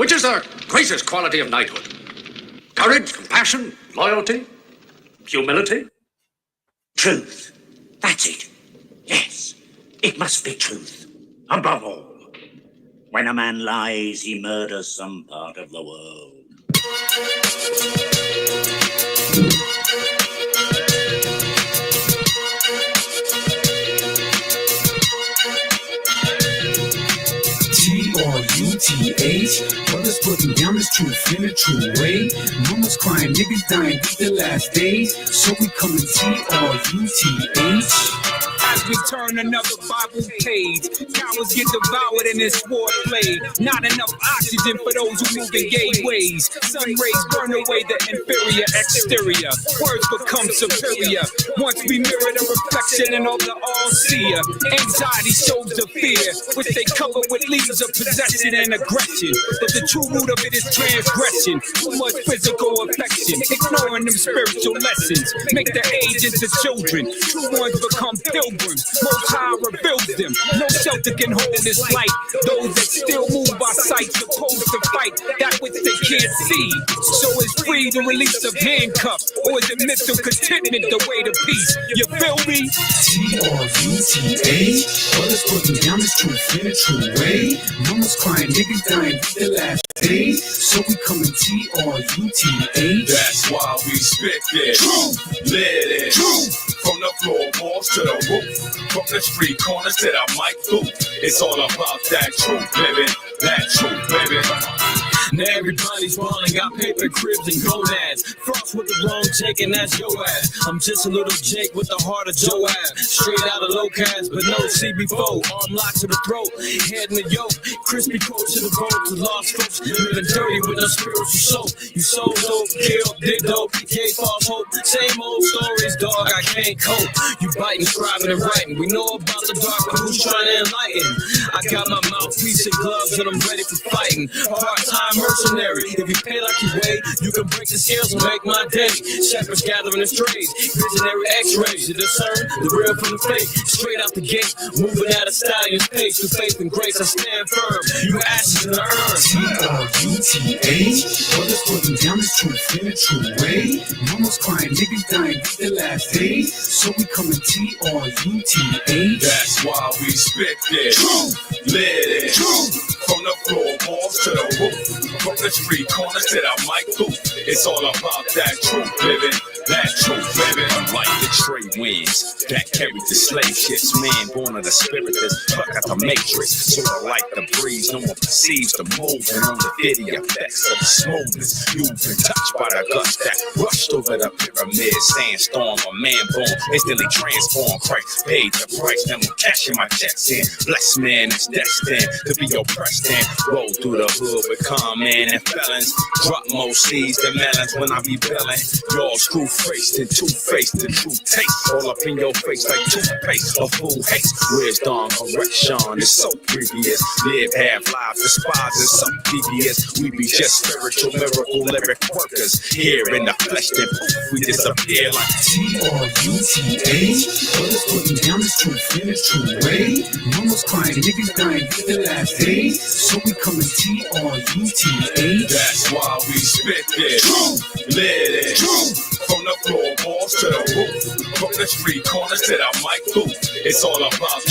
Which is the greatest quality of knighthood? Courage, compassion, loyalty, humility? Truth. That's it. Yes, it must be truth. Above all. When a man lies, he murders some part of the world. T-R-U-T-H, brothers putting down this truth in a true way. Mama's crying, niggas dying, these the last days. So we coming T-R-U-T-H. As we turn another Bible page, cowards get devoured in this sword-play. Not enough oxygen for those who move in gay ways. Sun rays burn away the inferior exterior. Words become superior. Once we mirror the reflection in all the all-seer. Anxiety shows the fear, which they cover with leaves of possession and aggression. But the true root of it is transgression. Too much physical affection, ignoring them spiritual lessons. Make the agents the children. True ones become pilgrims. Most High reveals them. No shelter can hold this light. Those that still move by sight, supposed to fight that which they can't see. So it's free to release of handcuffs, or is it mental contentment the way to peace? You feel me? T-R-U-T-H, brothers putting down this truth in a true way. Mama's crying, niggas dying, these the last days. So we coming T-R-U-T-H. That's why we spit it. Truth. Lit it. Truth. From the floorboards to the roof, from the street corners to the mic booth. It's all about that truth, baby. That truth, baby. Now everybody's balling, got paper cribs and gonads. Frost with the wrong Jake and that's your ass. I'm just a little Jake with the heart of Joab. Straight out of low cast, but no CB4. Arm locked to the throat, head in the yoke. Crispy coat to the bone to lost folks. Living dirty with no spiritual soap. You sold dope, killed, did dope, gave false hope. Same old stories, dog, I can't cope. You biting, scribing, and writing. We know about the dark, but who's trying to enlighten? I got my mouthpiece and gloves and I'm ready for fighting. Part-time mercenary. If you pay like you weigh, you can break the scales and make my day. Shepherds gathering the strays, visionary x-rays to discern the real from the fake. Straight out the gate, moving at a stallion's pace. With faith and grace, I stand firm. You ashes in the earth. T-R-U-T-H, brothers putting down this truth in a true way. Mama's crying, niggas dying, these the last days. So we coming T-R-U-T-H. That's why we spit it. Truth. Lit it. Truth. From the floorboards to the roof, from the street corners to the mic booth. It's all about that truth, baby. That truth, baby. Unlike the trade winds that carried the slave ships, man born of the spirit that's stuck at the matrix. Sort of like the breeze, no one perceives the movement on the video effects of the smoothness. You've been touched by the gusts that rushed over the pyramid. Sandstorm, a man born, instantly transformed. Christ paid the price, now I'm cashing my checks in. Blessed man is destined to be oppressed and roll through the hood with con men and felons. Drop more seeds than melons when I be belling. Y'all screw-faced and two-faced, the true taste all up in your face like toothpaste. A fool haste, wisdom, correction is so previous. Live half lives, despising some devious. We be just spiritual miracle lyric workers. Here in the flesh, then poof, we disappear like T-R-U-T-H, brothers putting down this truth in a true way. Mama's crying, niggas dying, these the last days. So we coming T-R-U-T-H. That's why we spit it. Truth. Lit it. Truth. From the floorboards to the roof, from the street corners to the mic booth. It's all about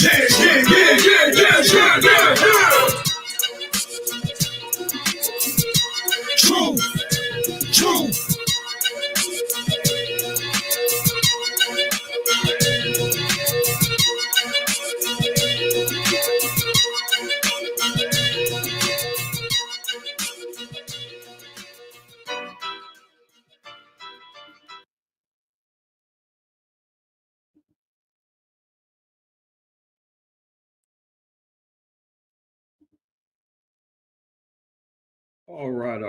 Truth. Truth. All right.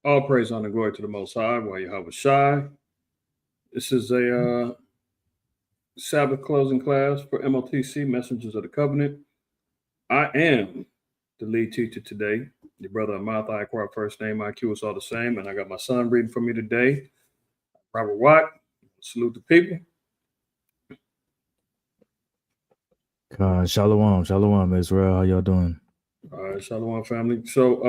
All praise, honor, glory to the Most High. While Yahweh Shai. This is a Sabbath closing class for MLTC, Messengers of the Covenant. I am the lead teacher today. Your brother IQAhmath, IQAhmath, first name, IQ is all the same. And I got my son reading for me today, Robert Watt. Salute the people. Shalom, Israel. How y'all doing? right, Shalom family. So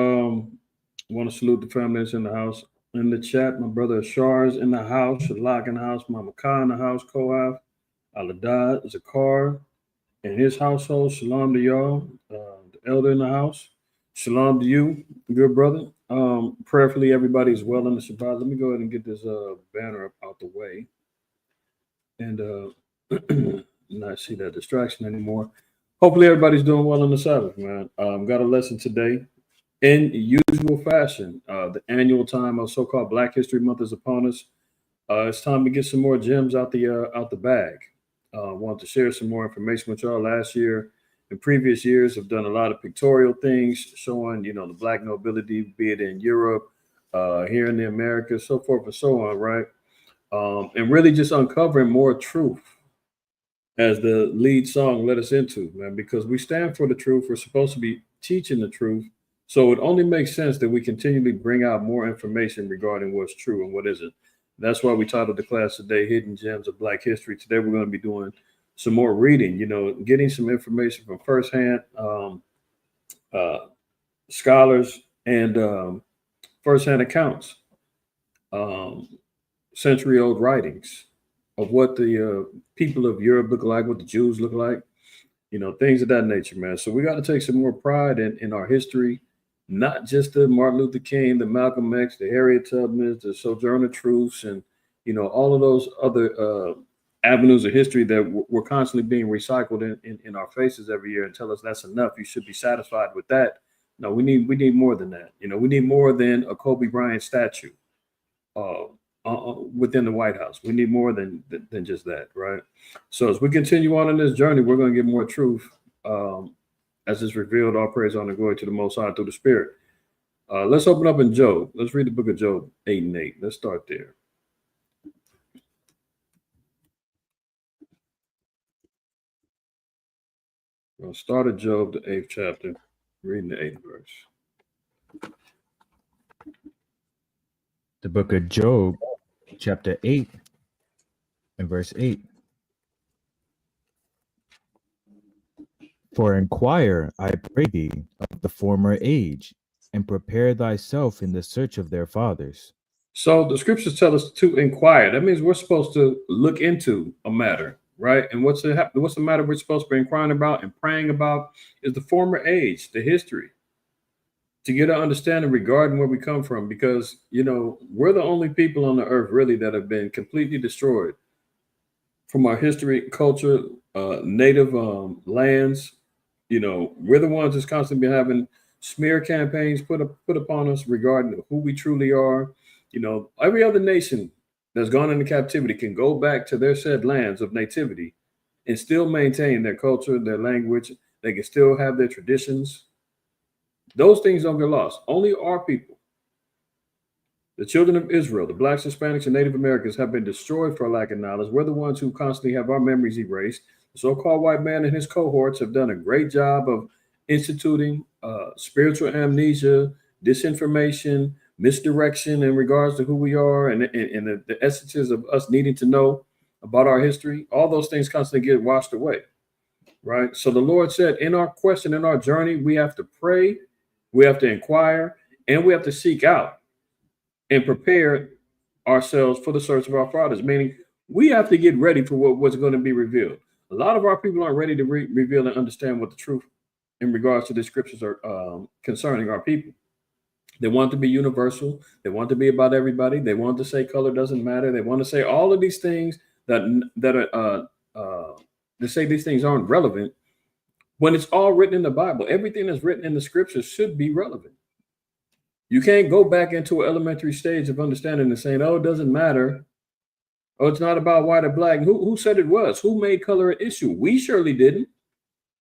I want to salute the families in the house. In the chat, my brother Ashar's in the house, Shalak in the house, Mama Khan in the house, Koaf, Aladad, Zakar, in his household. Shalom to y'all. The elder in the house. Shalom to you, good brother. Prayerfully, everybody is well in the Shabbat. Let me go ahead and get this banner up out the way. And not see that distraction anymore. Hopefully everybody's doing well on the Sabbath, man. Got a lesson today in usual fashion. The annual time of so-called Black History Month is upon us. It's time to get some more gems out the bag. Want to share some more information with y'all. Last year and previous years have done a lot of pictorial things showing, the Black nobility, be it in Europe, here in the Americas, so forth and so on, right? And really just uncovering more truth, as the lead song led us into, man, because we stand for the truth. We're supposed to be teaching the truth. So it only makes sense that we continually bring out more information regarding what's true and what isn't. That's why we titled the class today, Hidden Gems of Black History. Today, we're going to be doing some more reading, getting some information from firsthand scholars and firsthand accounts, century-old writings of what the people of Europe look like, what the Jews look like, things of that nature, man. So we got to take some more pride in our history, not just the Martin Luther King, the Malcolm X, the Harriet Tubmans, the Sojourner Truths, and, all of those other avenues of history that we're constantly being recycled in our faces every year and tell us that's enough. You should be satisfied with that. No, we need more than that. We need more than a Kobe Bryant statue. Within the White House. We need more than just that, right? So as we continue on in this journey, we're going to get more truth as it's revealed. All praise, honor, glory to the Most High through the Spirit. Let's open up in Job. Let's read the book of Job 8 and 8. Let's start there. We'll start at Job, the 8th chapter, reading the 8th verse. The book of Job, chapter 8 and verse 8. For inquire, I pray thee, of the former age, and prepare thyself in the search of their fathers. So the scriptures tell us to inquire. That means we're supposed to look into a matter, right? And what's the matter we're supposed to be inquiring about and praying about is the former age, the history, to get an understanding regarding where we come from, because, we're the only people on the earth really that have been completely destroyed from our history, culture, native lands. We're the ones that's constantly been having smear campaigns put upon us regarding who we truly are. Every other nation that's gone into captivity can go back to their said lands of nativity and still maintain their culture, their language. They can still have their traditions. Those things don't get lost. Only our people, the children of Israel, the Blacks, Hispanics, and Native Americans, have been destroyed for lack of knowledge. We're the ones who constantly have our memories erased. The so-called white man and his cohorts have done a great job of instituting spiritual amnesia, disinformation, misdirection in regards to who we are and the essences of us needing to know about our history. All those things constantly get washed away, right? So the Lord said, in our question, in our journey, we have to pray, we have to inquire, and we have to seek out and prepare ourselves for the search of our fathers, meaning we have to get ready for what's going to be revealed. A lot of our people aren't ready to reveal and understand what the truth in regards to the scriptures are concerning our people. They want to be universal. They want to be about everybody. They want to say color doesn't matter. They want to say all of these things that are to say these things aren't relevant when it's all written in the Bible. Everything that's written in the scriptures should be relevant. You can't go back into an elementary stage of understanding and saying, oh, it doesn't matter. Oh, it's not about white or black. Who said it was? Who made color an issue? We surely didn't.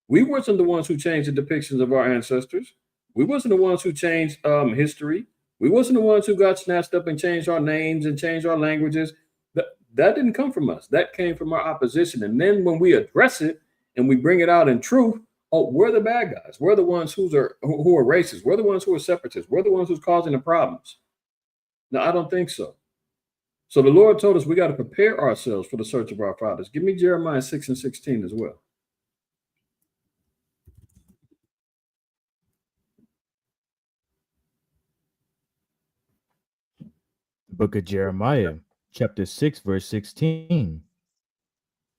We wasn't the ones who changed the depictions of our ancestors. We wasn't the ones who changed history. We wasn't the ones who got snatched up and changed our names and changed our languages. That didn't come from us. That came from our opposition. And then when we address it and we bring it out in truth, oh, we're the bad guys. We're the ones who are racist. We're the ones who are separatists. We're the ones who's causing the problems. No, I don't think so. So the Lord told us we got to prepare ourselves for the search of our fathers. Give me Jeremiah 6 and 16 as well. book of Jeremiah, chapter 6, verse 16.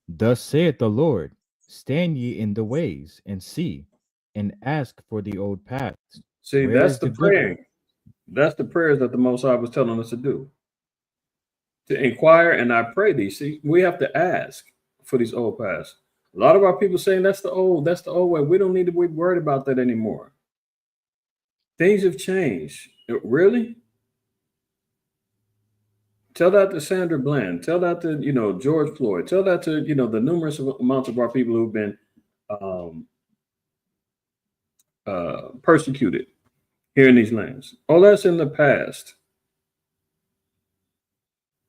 Thus saith the Lord, stand ye in the ways, and see, and ask for the old paths. See, Where that's is the the good praying. That's the prayers that the Most High was telling us to do. To inquire and I pray thee. See, we have to ask for these old paths. A lot of our people saying that's the old way. We don't need to be worried about that anymore. Things have changed. Really? Tell that to Sandra Bland. Tell that to, George Floyd. Tell that to, the numerous amounts of our people who've been persecuted here in these lands. All that's in the past.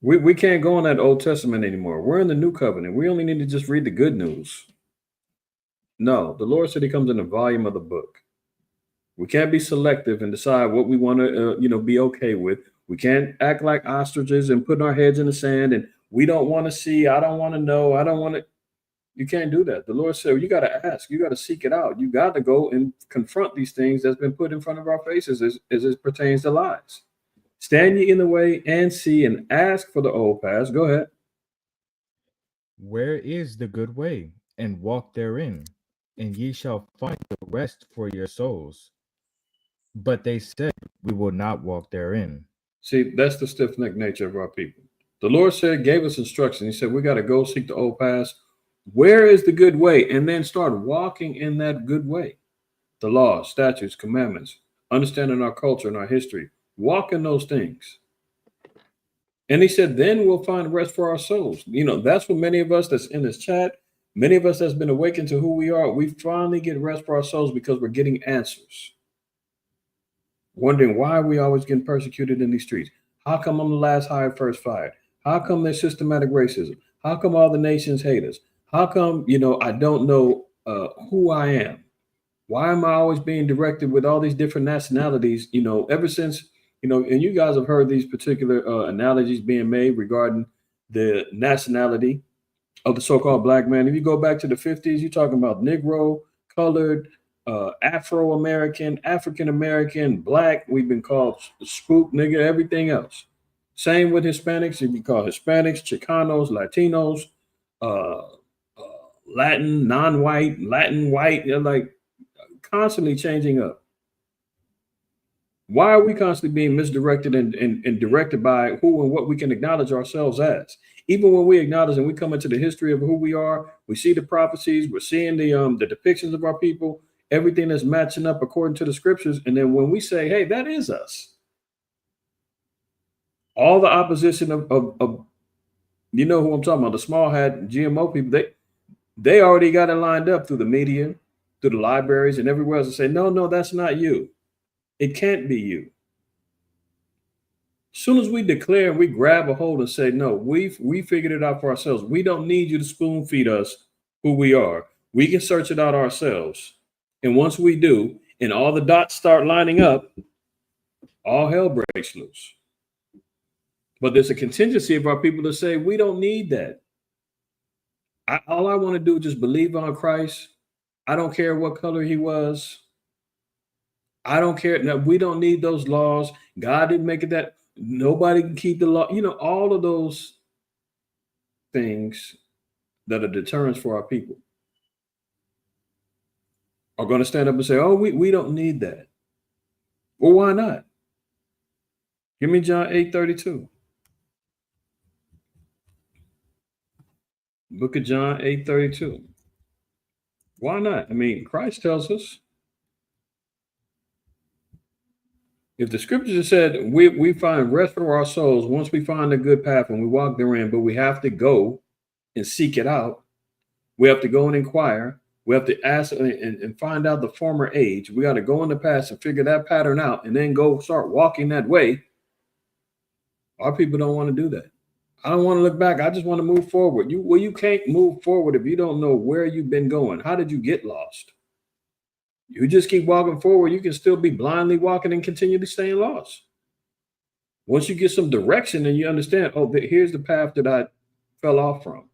We can't go on that Old Testament anymore. We're in the New Covenant. We only need to just read the good news. No, the Lord said he comes in the volume of the book. We can't be selective and decide what we want to, be okay with. We can't act like ostriches and put our heads in the sand and we don't want to see. I don't want to know. I don't want to. You can't do that. The Lord said, you got to ask. You got to seek it out. You got to go and confront these things that's been put in front of our faces as it pertains to lies. Stand ye in the way and see and ask for the old paths. Go ahead. Where is the good way? And walk therein, and ye shall find the rest for your souls. But they said, we will not walk therein. See, that's the stiff-necked nature of our people. The Lord said, gave us instruction. He said, we got to go seek the old paths. Where is the good way? And then start walking in that good way. The laws, statutes, commandments, understanding our culture and our history. Walk in those things. And he said, then we'll find rest for our souls. That's what many of us that's in this chat, many of us that's been awakened to who we are, we finally get rest for our souls because we're getting answers. Wondering why we always getting persecuted in these streets. How come I'm the last hired, first fired? How come there's systematic racism? How come all the nations hate us? How come, I don't know who I am? Why am I always being directed with all these different nationalities, ever since, and you guys have heard these particular analogies being made regarding the nationality of the so-called black man. If you go back to the 50s, you're talking about Negro, colored, Afro-American, African-American, black. We've been called spook, nigga, everything else. Same with Hispanics. You can call Hispanics, Chicanos, Latinos, Latin, non-white, Latin, white. They're like constantly changing up. Why are we constantly being misdirected and directed by who and what we can acknowledge ourselves as? Even when we acknowledge and we come into the history of who we are, we see the prophecies, we're seeing the depictions of our people, everything that's matching up according to the scriptures. And then when we say, hey, that is us, all the opposition of you know who I'm talking about, the small hat GMO people, they already got it lined up through the media, through the libraries and everywhere else and say, no, that's not you. It can't be you. As soon as we declare and we grab a hold and say, no, we figured it out for ourselves. We don't need you to spoon feed us who we are. We can search it out ourselves. And once we do, and all the dots start lining up, all hell breaks loose. But there's a contingency of our people to say, we don't need that. All I want to do is just believe on Christ. I don't care what color he was. I don't care. Now, we don't need those laws. God didn't make it that nobody can keep the law. All of those things that are deterrents for our people are going to stand up and say, oh, we don't need that. Well, why not? Give me John 8:32. Book of John 8:32. Why not? I mean, Christ tells us. If the scriptures said we find rest for our souls once we find the good path and we walk therein, but we have to go and seek it out. We have to go and inquire. We have to ask and find out the former age. We got to go in the past and figure that pattern out and then go start walking that way. Our people don't want to do that. I don't want to look back. I just want to move forward. You can't move forward if you don't know where you've been going. How did you get lost? You just keep walking forward. You can still be blindly walking and continually staying lost. Once you get some direction and you understand, oh, here's the path that I fell off from.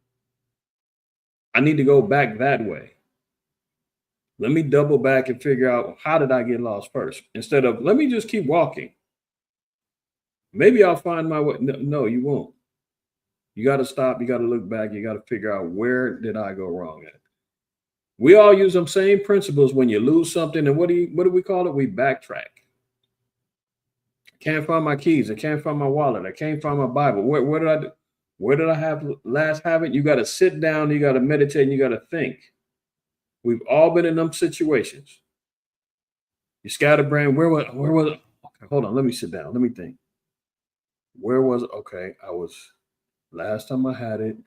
I need to go back that way. Let me double back and figure out how did I get lost first, instead of let me just keep walking. Maybe I'll find my way. No, you won't. You got to stop. You got to look back. You got to figure out, where did I go wrong at? We all use them same principles when you lose something. And what do we call it? We backtrack. Can't find my keys. I can't find my wallet. I can't find my Bible. Where did I do? Where did I last have it? You got to sit down. You got to meditate. And you got to think. We've all been in them situations. You scatterbrain. Where was? Okay, hold on. Let me sit down. Let me think. Where was it? Okay, I was. Last time I had it,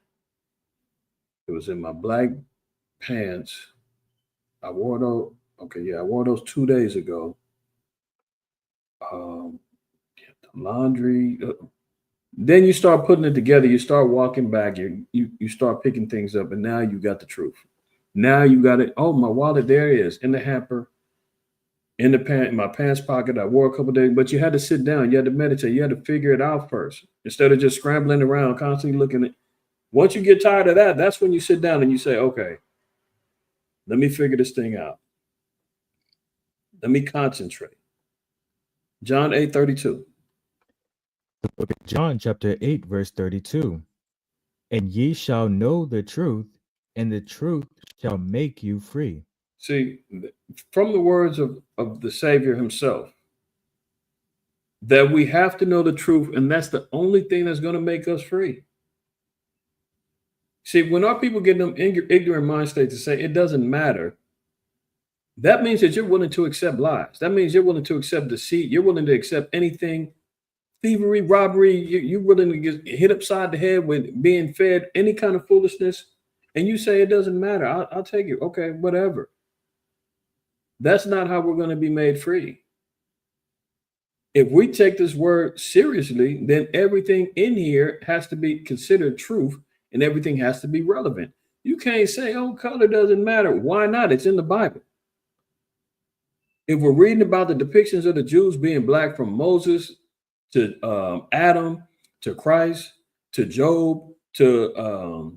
it was in my black pants. I wore those. Okay, yeah, I wore those 2 days ago. The laundry. Then you start putting it together. You start walking back. You start picking things up, and now you got the truth. Now you got it. Oh, my wallet, there it is, in the hamper, in my pants pocket. I wore a couple of days, but you had to sit down. You had to meditate. You had to figure it out first, instead of just scrambling around, constantly looking at. Once you get tired of that, that's when you sit down and you say, okay, let me figure this thing out. Let me concentrate. John 8:32. The book of John, chapter 8, verse 32. And ye shall know the truth, and the truth shall make you free. See, from the words of the Savior himself, that we have to know the truth, and that's the only thing that's going to make us free. See, when our people get them ignorant mind state to say it doesn't matter, that means that you're willing to accept lies. That means you're willing to accept deceit. You're willing to accept anything, thievery, robbery. You're willing to get hit upside the head with being fed any kind of foolishness. And you say it doesn't matter. I'll take it. Okay, whatever. That's not how we're going to be made free. If we take this word seriously, then everything in here has to be considered truth, and everything has to be relevant. You can't say, oh, color doesn't matter. Why not? It's in the Bible. If we're reading about the depictions of the Jews being black from Moses to Adam to Christ to Job to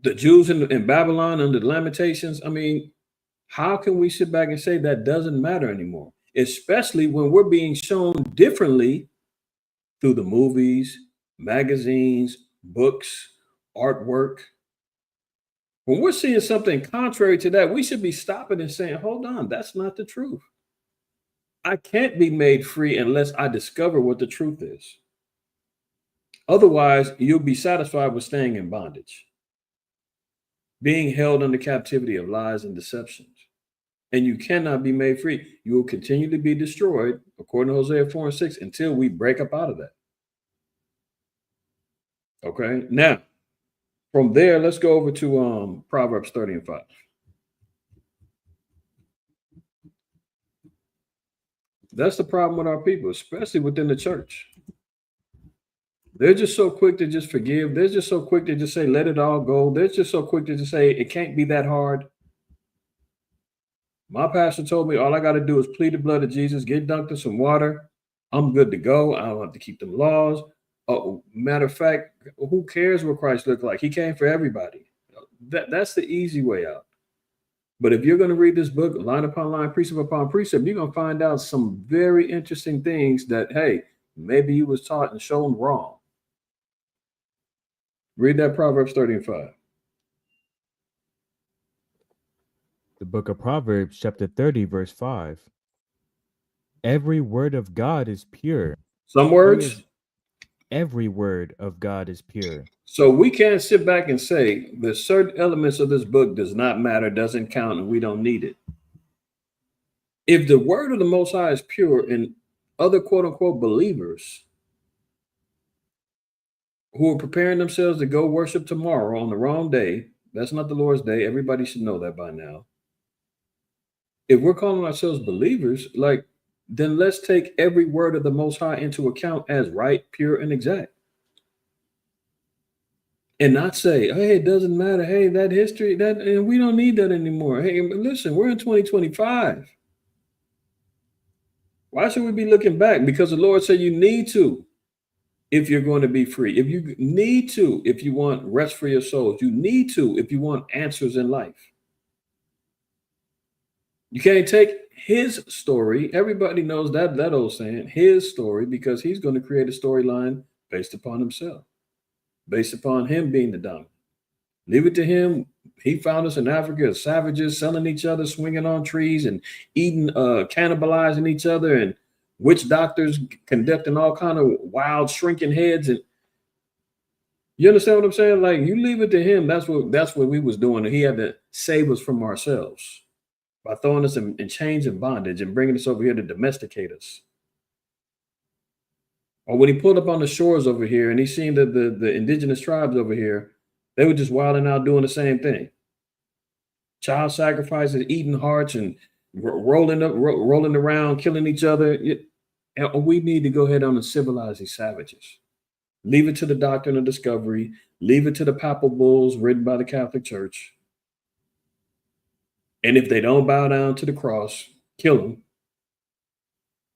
the Jews in Babylon under the Lamentations, I mean, how can we sit back and say that doesn't matter anymore? Especially when we're being shown differently through the movies, magazines, books, artwork. When we're seeing something contrary to that, we should be stopping and saying, hold on, that's not the truth. I can't be made free unless I discover what the truth is. Otherwise, you'll be satisfied with staying in bondage, being held under captivity of lies and deceptions. And you cannot be made free. You will continue to be destroyed, according to Hosea 4:6, until we break up out of that. Okay, now, from there, let's go over to Proverbs 30:5. That's the problem with our people, especially within the church. They're just so quick to just forgive. They're just so quick to just say, let it all go. They're just so quick to just say, it can't be that hard. My pastor told me all I got to do is plead the blood of Jesus, get dunked in some water. I'm good to go. I don't have to keep them laws. Oh, matter of fact, who cares what Christ looked like? He came for everybody. That's the easy way out. But if you're going to read this book line upon line, precept upon precept, you're going to find out some very interesting things that, hey, maybe you was taught and shown wrong. Read that Proverbs 30:5. The book of Proverbs, chapter 30, verse 5. Every word of God is pure. Some words? Every word of God is pure. So we can't sit back and say that certain elements of this book does not matter, doesn't count, and we don't need it. If the word of the Most High is pure and other quote unquote believers who are preparing themselves to go worship tomorrow on the wrong day, that's not the Lord's day. Everybody should know that by now. If we're calling ourselves believers, then let's take every word of the Most High into account as right, pure, and exact. And not say, hey, it doesn't matter. Hey, that history, and we don't need that anymore. Hey, listen, we're in 2025. Why should we be looking back? Because the Lord said you need to if you're going to be free. If you need to, if you want rest for your souls, you need to if you want answers in life. You can't take his story. Everybody knows that old saying, his story, because he's going to create a storyline based upon himself, based upon him being the dominant. Leave it to him. He found us in Africa as savages, selling each other, swinging on trees, and eating, cannibalizing each other, and witch doctors conducting all kind of wild shrinking heads. And you understand what I'm saying? Like, you leave it to him. That's what we was doing. And he had to save us from ourselves by throwing us in chains and bondage and bringing us over here to domesticate us. Or when he pulled up on the shores over here and he seen the indigenous tribes over here, they were just wilding out doing the same thing. Child sacrifices, eating hearts, and rolling around, killing each other. And we need to go ahead on and civilize these savages. Leave it to the doctrine of discovery. Leave it to the papal bulls written by the Catholic Church. And if they don't bow down to the cross, kill them.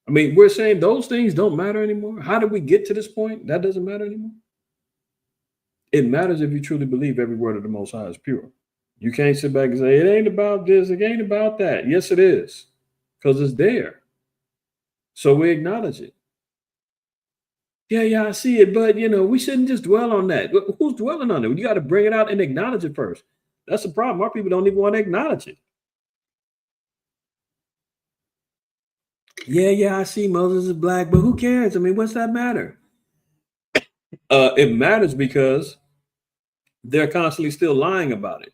I mean, we're saying those things don't matter anymore. How did we get to this point? That doesn't matter anymore. It matters if you truly believe every word of the Most High is pure. You can't sit back and say, it ain't about this, it ain't about that. Yes, it is, because it's there. So we acknowledge it. Yeah, I see it, but, we shouldn't just dwell on that. Who's dwelling on it? You got to bring it out and acknowledge it first. That's the problem. Our people don't even want to acknowledge it. Yeah, I see Moses is black, but who cares? I mean, what's that matter? It matters because they're constantly still lying about it.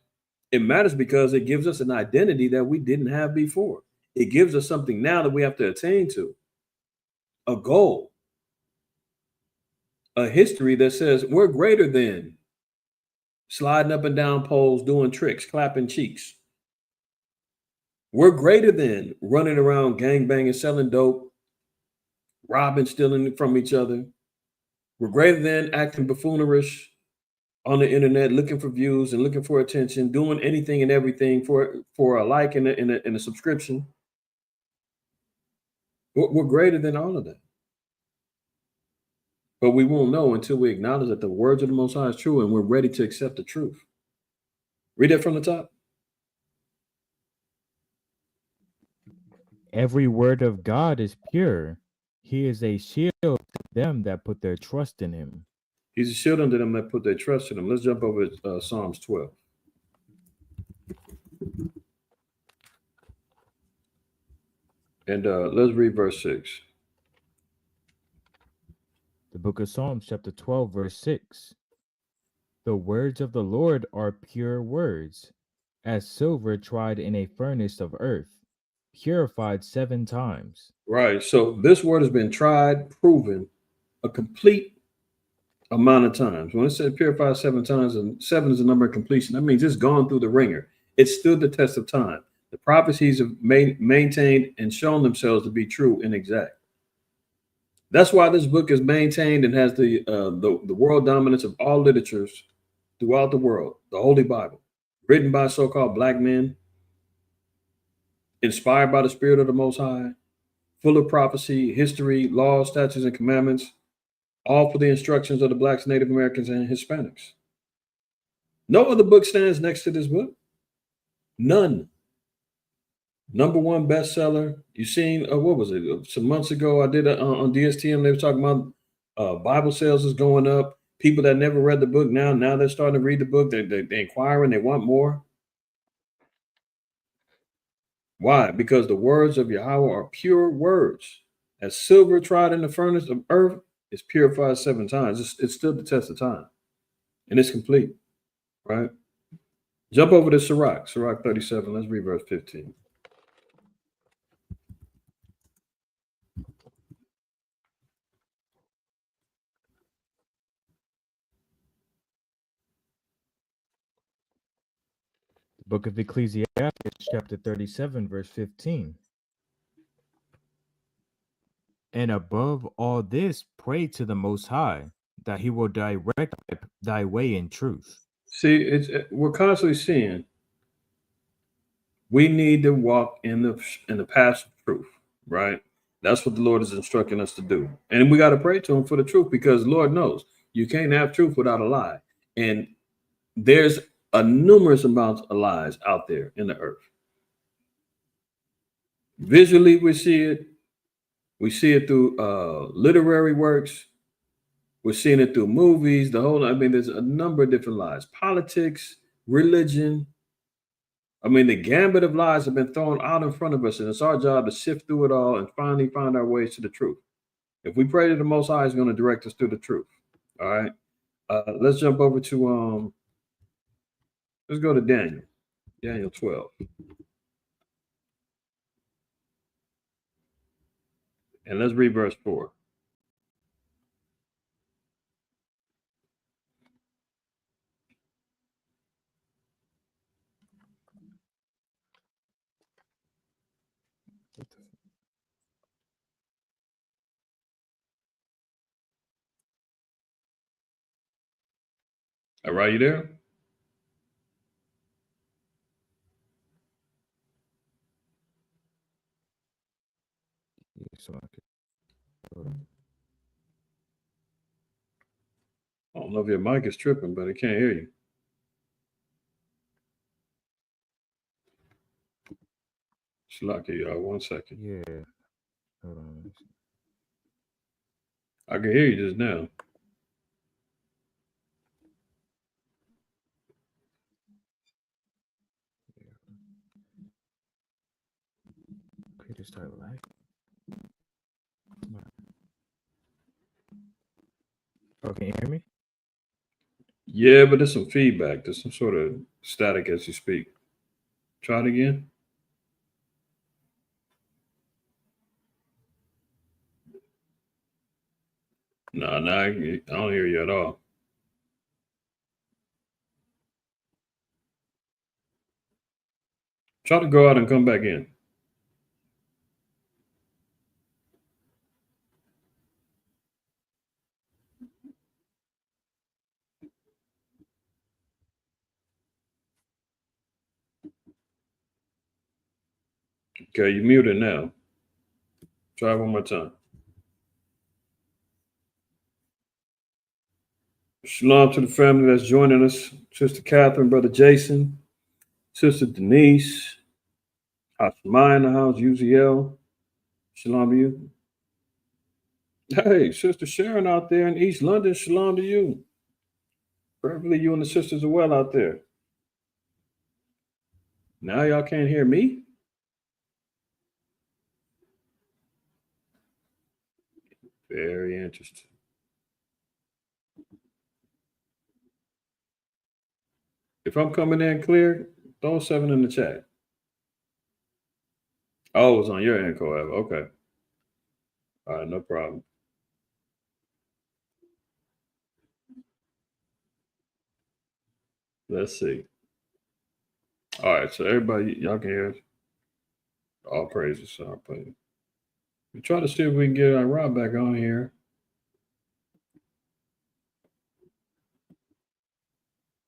It matters because it gives us an identity that we didn't have before. It gives us something now that we have to attain to. A goal. A history that says we're greater than sliding up and down poles, doing tricks, clapping cheeks. We're greater than running around gangbanging, selling dope, robbing, stealing from each other. We're greater than acting buffoonerish on the internet, looking for views and looking for attention, doing anything and everything for a like and a subscription. We're greater than all of that. But we won't know until we acknowledge that the words of the Most High is true and we're ready to accept the truth. Read that from the top. Every word of God is pure. He is a shield to them that put their trust in him. He's a shield unto them that put their trust in him. Let's jump over to Psalms 12. And let's read verse 6. The book of Psalms, chapter 12, verse 6. The words of the Lord are pure words, as silver tried in a furnace of earth, purified 7 times. Right. So this word has been tried, proven a complete amount of times. When it says purified 7 times, and 7 is the number of completion, that means it's gone through the ringer. It stood the test of time. The prophecies have maintained and shown themselves to be true and exact. That's why this book is maintained and has the world dominance of all literatures throughout the world. The Holy Bible, written by so-called black men, inspired by the Spirit of the Most High, full of prophecy, history, laws, statutes, and commandments, all for the instructions of the blacks, Native Americans, and Hispanics. No other book stands next to this book. None. #1 bestseller. You seen, what was it? Some months ago, I did on DSTM, they were talking about Bible sales is going up. People that never read the book now they're starting to read the book. They're inquiring, they want more. Why? Because the words of Yahweh are pure words. As silver tried in the furnace of earth, it's purified 7 times. It stood the test of time. And it's complete. Right? Jump over to Sirach 37. Let's read verse 15. Book of Ecclesiastes, chapter 37, verse 15. And above all this, pray to the Most High, that he will direct thy way in truth. See, we're constantly seeing we need to walk in the path of truth, right? That's what the Lord is instructing us to do. And we got to pray to him for the truth, because Lord knows you can't have truth without a lie. And there's a numerous amounts of lies out there in the earth. Visually, we see it. We see it through literary works. We're seeing it through movies. I mean, there's a number of different lies. Politics, religion. I mean, the gambit of lies have been thrown out in front of us, and it's our job to sift through it all and finally find our ways to the truth. If we pray to the Most High, He's going to direct us through the truth. All right. Let's jump over to let's go to Daniel. Daniel 12. And let's read verse 4. All right, you there? So I don't know if your mic is tripping, but I can't hear you. Slucky, y'all. 1 second. yeah. Hold on. I can hear you just now. Computer start lagging. Oh, can you hear me? Yeah, but there's some feedback. There's some sort of static as you speak. Try it again. No, I don't hear you at all. Try to go out and come back in. Okay, you're muted now. Try one more time. Shalom to the family that's joining us. Sister Catherine, Brother Jason, Sister Denise, Asmai in the house, Uziel. Shalom to you. Hey, Sister Sharon out there in East London, shalom to you. Preferably you and the sisters are well out there. Now y'all can't hear me? Very interesting. If I'm coming in clear, throw 7 in the chat. Oh, it was on your end, Coab. Okay. All right, no problem. Let's see. All right, so everybody, y'all can hear us. All praises. All praises. We try to see if we can get our Rob back on here.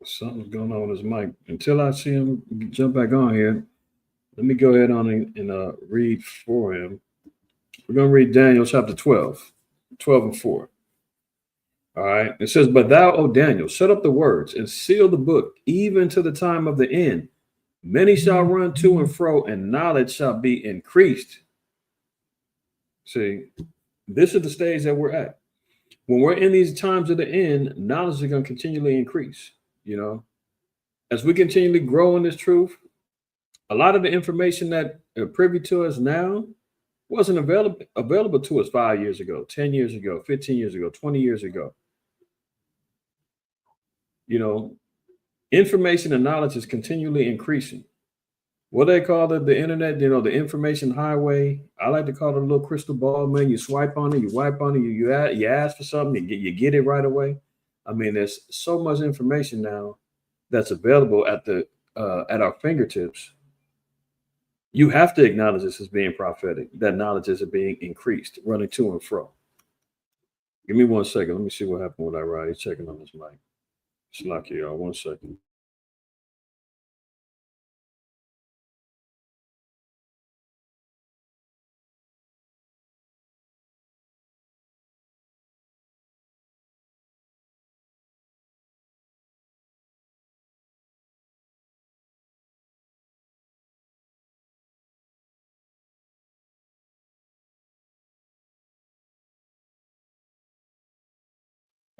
Something's going on with his mic. Until I see him jump back on here, let me go ahead on and read for him. We're going to read Daniel chapter 12, 12 and 4. All right. It says, "But thou, O Daniel, shut up the words and seal the book, even to the time of the end. Many shall run to and fro, and knowledge shall be increased." See, this is the stage that we're at. When we're in these times of the end, knowledge is going to continually increase. You know, as we continually grow in this truth, a lot of the information that are privy to us now wasn't available to us 5 years ago, 10 years ago, 15 years ago, 20 years ago. You know, information and knowledge is continually increasing. What they call it, the internet, you know, the information highway. I like to call it a little crystal ball, man. You swipe on it, you wipe on it, you ask for something, you get it right away. I mean, there's so much information now that's available at our fingertips. You have to acknowledge this as being prophetic. That knowledge is being increased, running to and fro. Give me 1 second. Let me see what happened with Ira. He's checking on his mic. It's lucky, y'all. 1 second.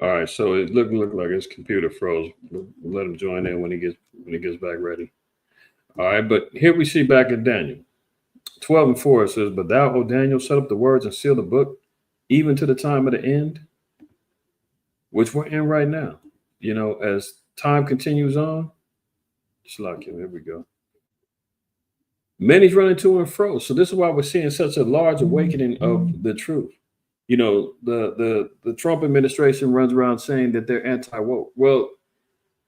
All right, so it look like his computer froze. We'll let him join in when he gets back ready. All right, but here we see back in Daniel 12:4 it says, "But thou, O Daniel, set up the words and seal the book, even to the time of the end," which we're in right now. You know, as time continues on, just like him. Here we go. Many's running to and fro. So this is why we're seeing such a large awakening of the truth. You know, the Trump administration runs around saying that they're anti-woke. Well,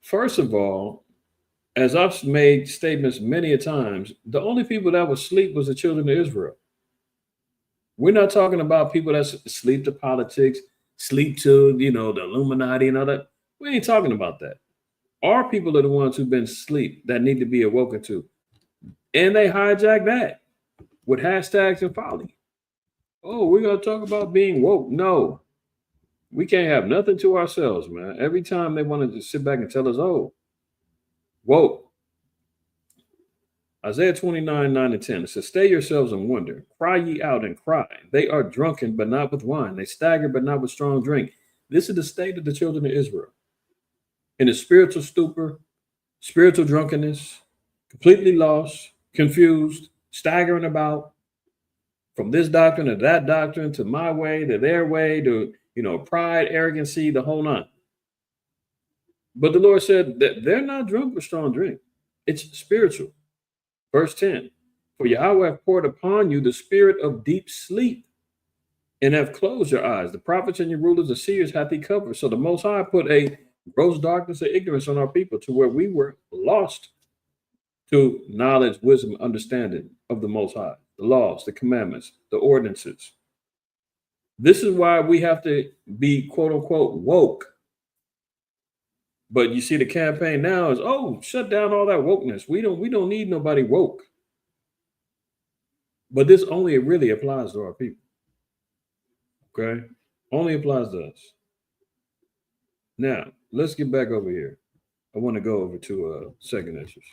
first of all, as I've made statements many a times, the only people that would sleep was the children of Israel. We're not talking about people that sleep to politics, sleep to, you know, the Illuminati and all that. We ain't talking about that. Our people are the ones who've been asleep that need to be awoken to. And they hijack that with hashtags and folly. Oh, we're going to talk about being woke. No, we can't have nothing to ourselves, man. Every time they want to just sit back and tell us, oh, woke. Isaiah 29:9-10. It says, "Stay yourselves and wonder. Cry ye out and cry. They are drunken, but not with wine. They stagger, but not with strong drink." This is the state of the children of Israel. In a spiritual stupor, spiritual drunkenness, completely lost, confused, staggering about from this doctrine to that doctrine, to my way, to their way, to, you know, pride, arrogancy, the whole nine. But the Lord said that they're not drunk with strong drink. It's spiritual. Verse 10, "For Yahweh hath poured upon you the spirit of deep sleep, and have closed your eyes. The prophets and your rulers, the seers, hath he covered." So the Most High put a gross darkness and ignorance on our people to where we were lost to knowledge, wisdom, understanding of the Most High, the laws, the commandments, the ordinances. This is why we have to be quote unquote woke. But you see, the campaign now is, oh, shut down all that wokeness. We don't need nobody woke. But this only really applies to our people. Okay? Only applies to us. Now, let's get back over here. I want to go over to second Esdras.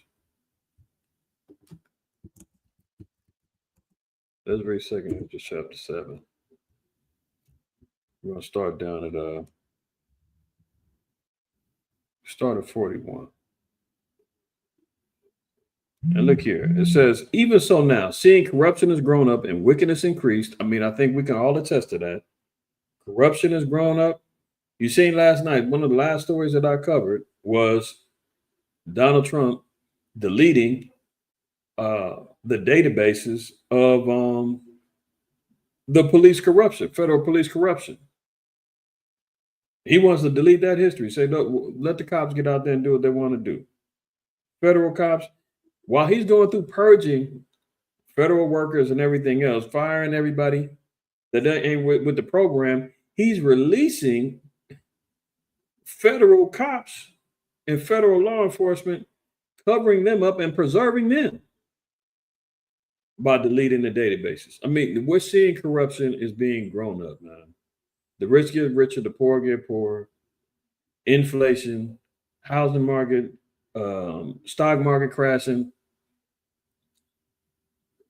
Let's read second Esdras chapter 7. We're going to start down at start at 41. And look here, it says, "Even so now, seeing corruption has grown up and wickedness increased." I mean, I think we can all attest to that. Corruption has grown up. You seen last night, one of the last stories that I covered was Donald Trump deleting the databases of the police corruption, federal police corruption. He wants to delete that history. Say, look, let the cops get out there and do what they want to do. Federal cops, while he's going through purging federal workers and everything else, firing everybody that ain't with the program, he's releasing federal cops and federal law enforcement, covering them up and preserving them by deleting the databases. I mean, we're seeing corruption is being grown up, man. The rich get richer, the poor get poorer. Inflation, housing market, stock market crashing.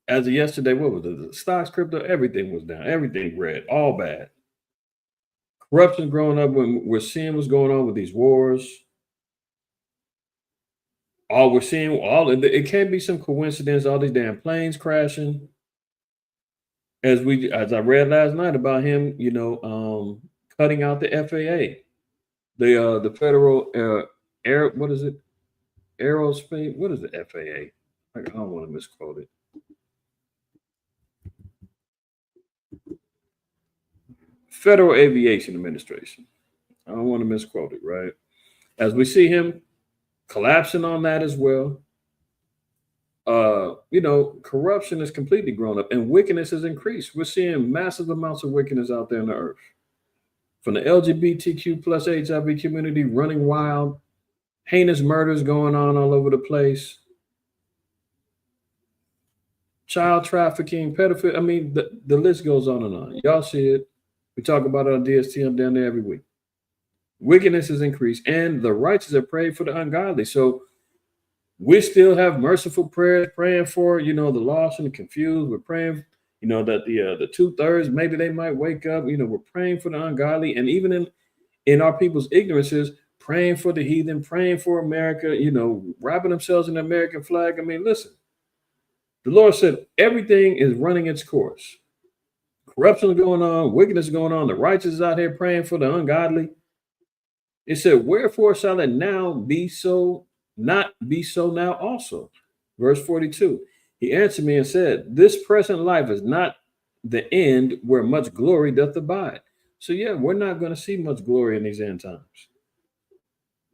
As of yesterday, what was it? The stocks, crypto, everything was down. Everything red, all bad. Corruption growing up when we're seeing what's going on with these wars. All we're seeing, it can't be some coincidence, all these damn planes crashing. As I read last night about him, you know, cutting out the FAA, the federal what is it? Aerospace, what is the FAA? I don't want to misquote it. Federal Aviation Administration. I don't want to misquote it, right? As we see him collapsing on that as well. You know, corruption has completely grown up and wickedness has increased. We're seeing massive amounts of wickedness out there on the earth. From the LGBTQ plus HIV community running wild, heinous murders going on all over the place, child trafficking, pedophilia. I mean, the list goes on and on. Y'all see it. We talk about it on DST. I'm down there every week. Wickedness has increased, and the righteous have prayed for the ungodly. So we still have merciful prayers, praying for, you know, the lost and the confused. We're praying, you know, that the 2/3, maybe they might wake up. You know, we're praying for the ungodly, and even in our people's ignorances, praying for the heathen, praying for America, wrapping themselves in the American flag. I mean, listen, the Lord said everything is running its course. Corruption is going on, wickedness is going on, the righteous is out here praying for the ungodly. It said, wherefore shall it now be so, not be so now also? Verse 42. He answered me and said, this present life is not the end where much glory doth abide. So yeah, we're not going to see much glory in these end times.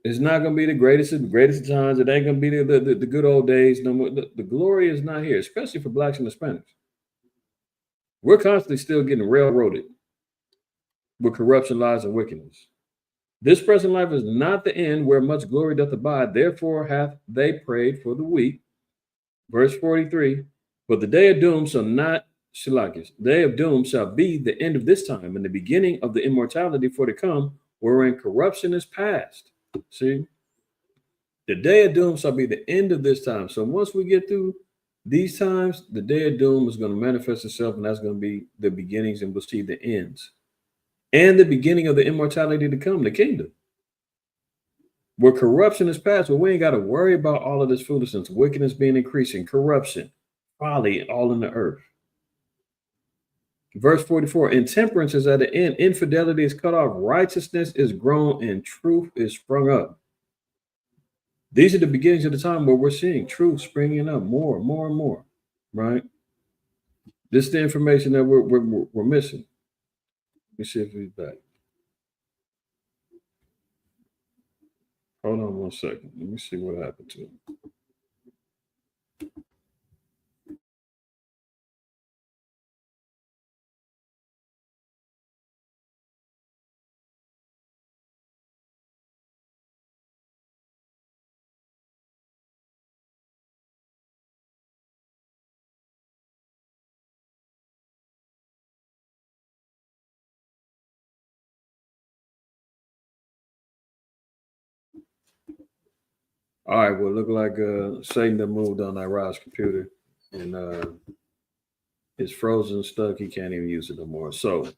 It's not going to be the greatest of times. It ain't going to be the good old days. No more. The glory is not here, especially for blacks and Hispanics. We're constantly still getting railroaded with corruption, lies, and wickedness. This present life is not the end where much glory doth abide. Therefore hath they prayed for the weak. Verse 43. But the day of doom shall not, Shilakis, the day of doom shall be the end of this time and the beginning of the immortality for to come, wherein corruption is past. See? The day of doom shall be the end of this time. So once we get through these times, the day of doom is going to manifest itself, and that's going to be the beginnings, and we'll see the ends. And the beginning of the immortality to come, the kingdom. Where corruption is past, where we ain't got to worry about all of this foolishness, wickedness being increasing, corruption, folly, all in the earth. Verse 44, intemperance is at the end, infidelity is cut off, righteousness is grown, and truth is sprung up. These are the beginnings of the time where we're seeing truth springing up more and more, right? This is the information that we're missing. Let me see if he's back. Hold on 1 second. Let me see what happened to him. All right, well, look like Satan done moved on that Rod's computer, and it's frozen, stuck. He can't even use it no more. So,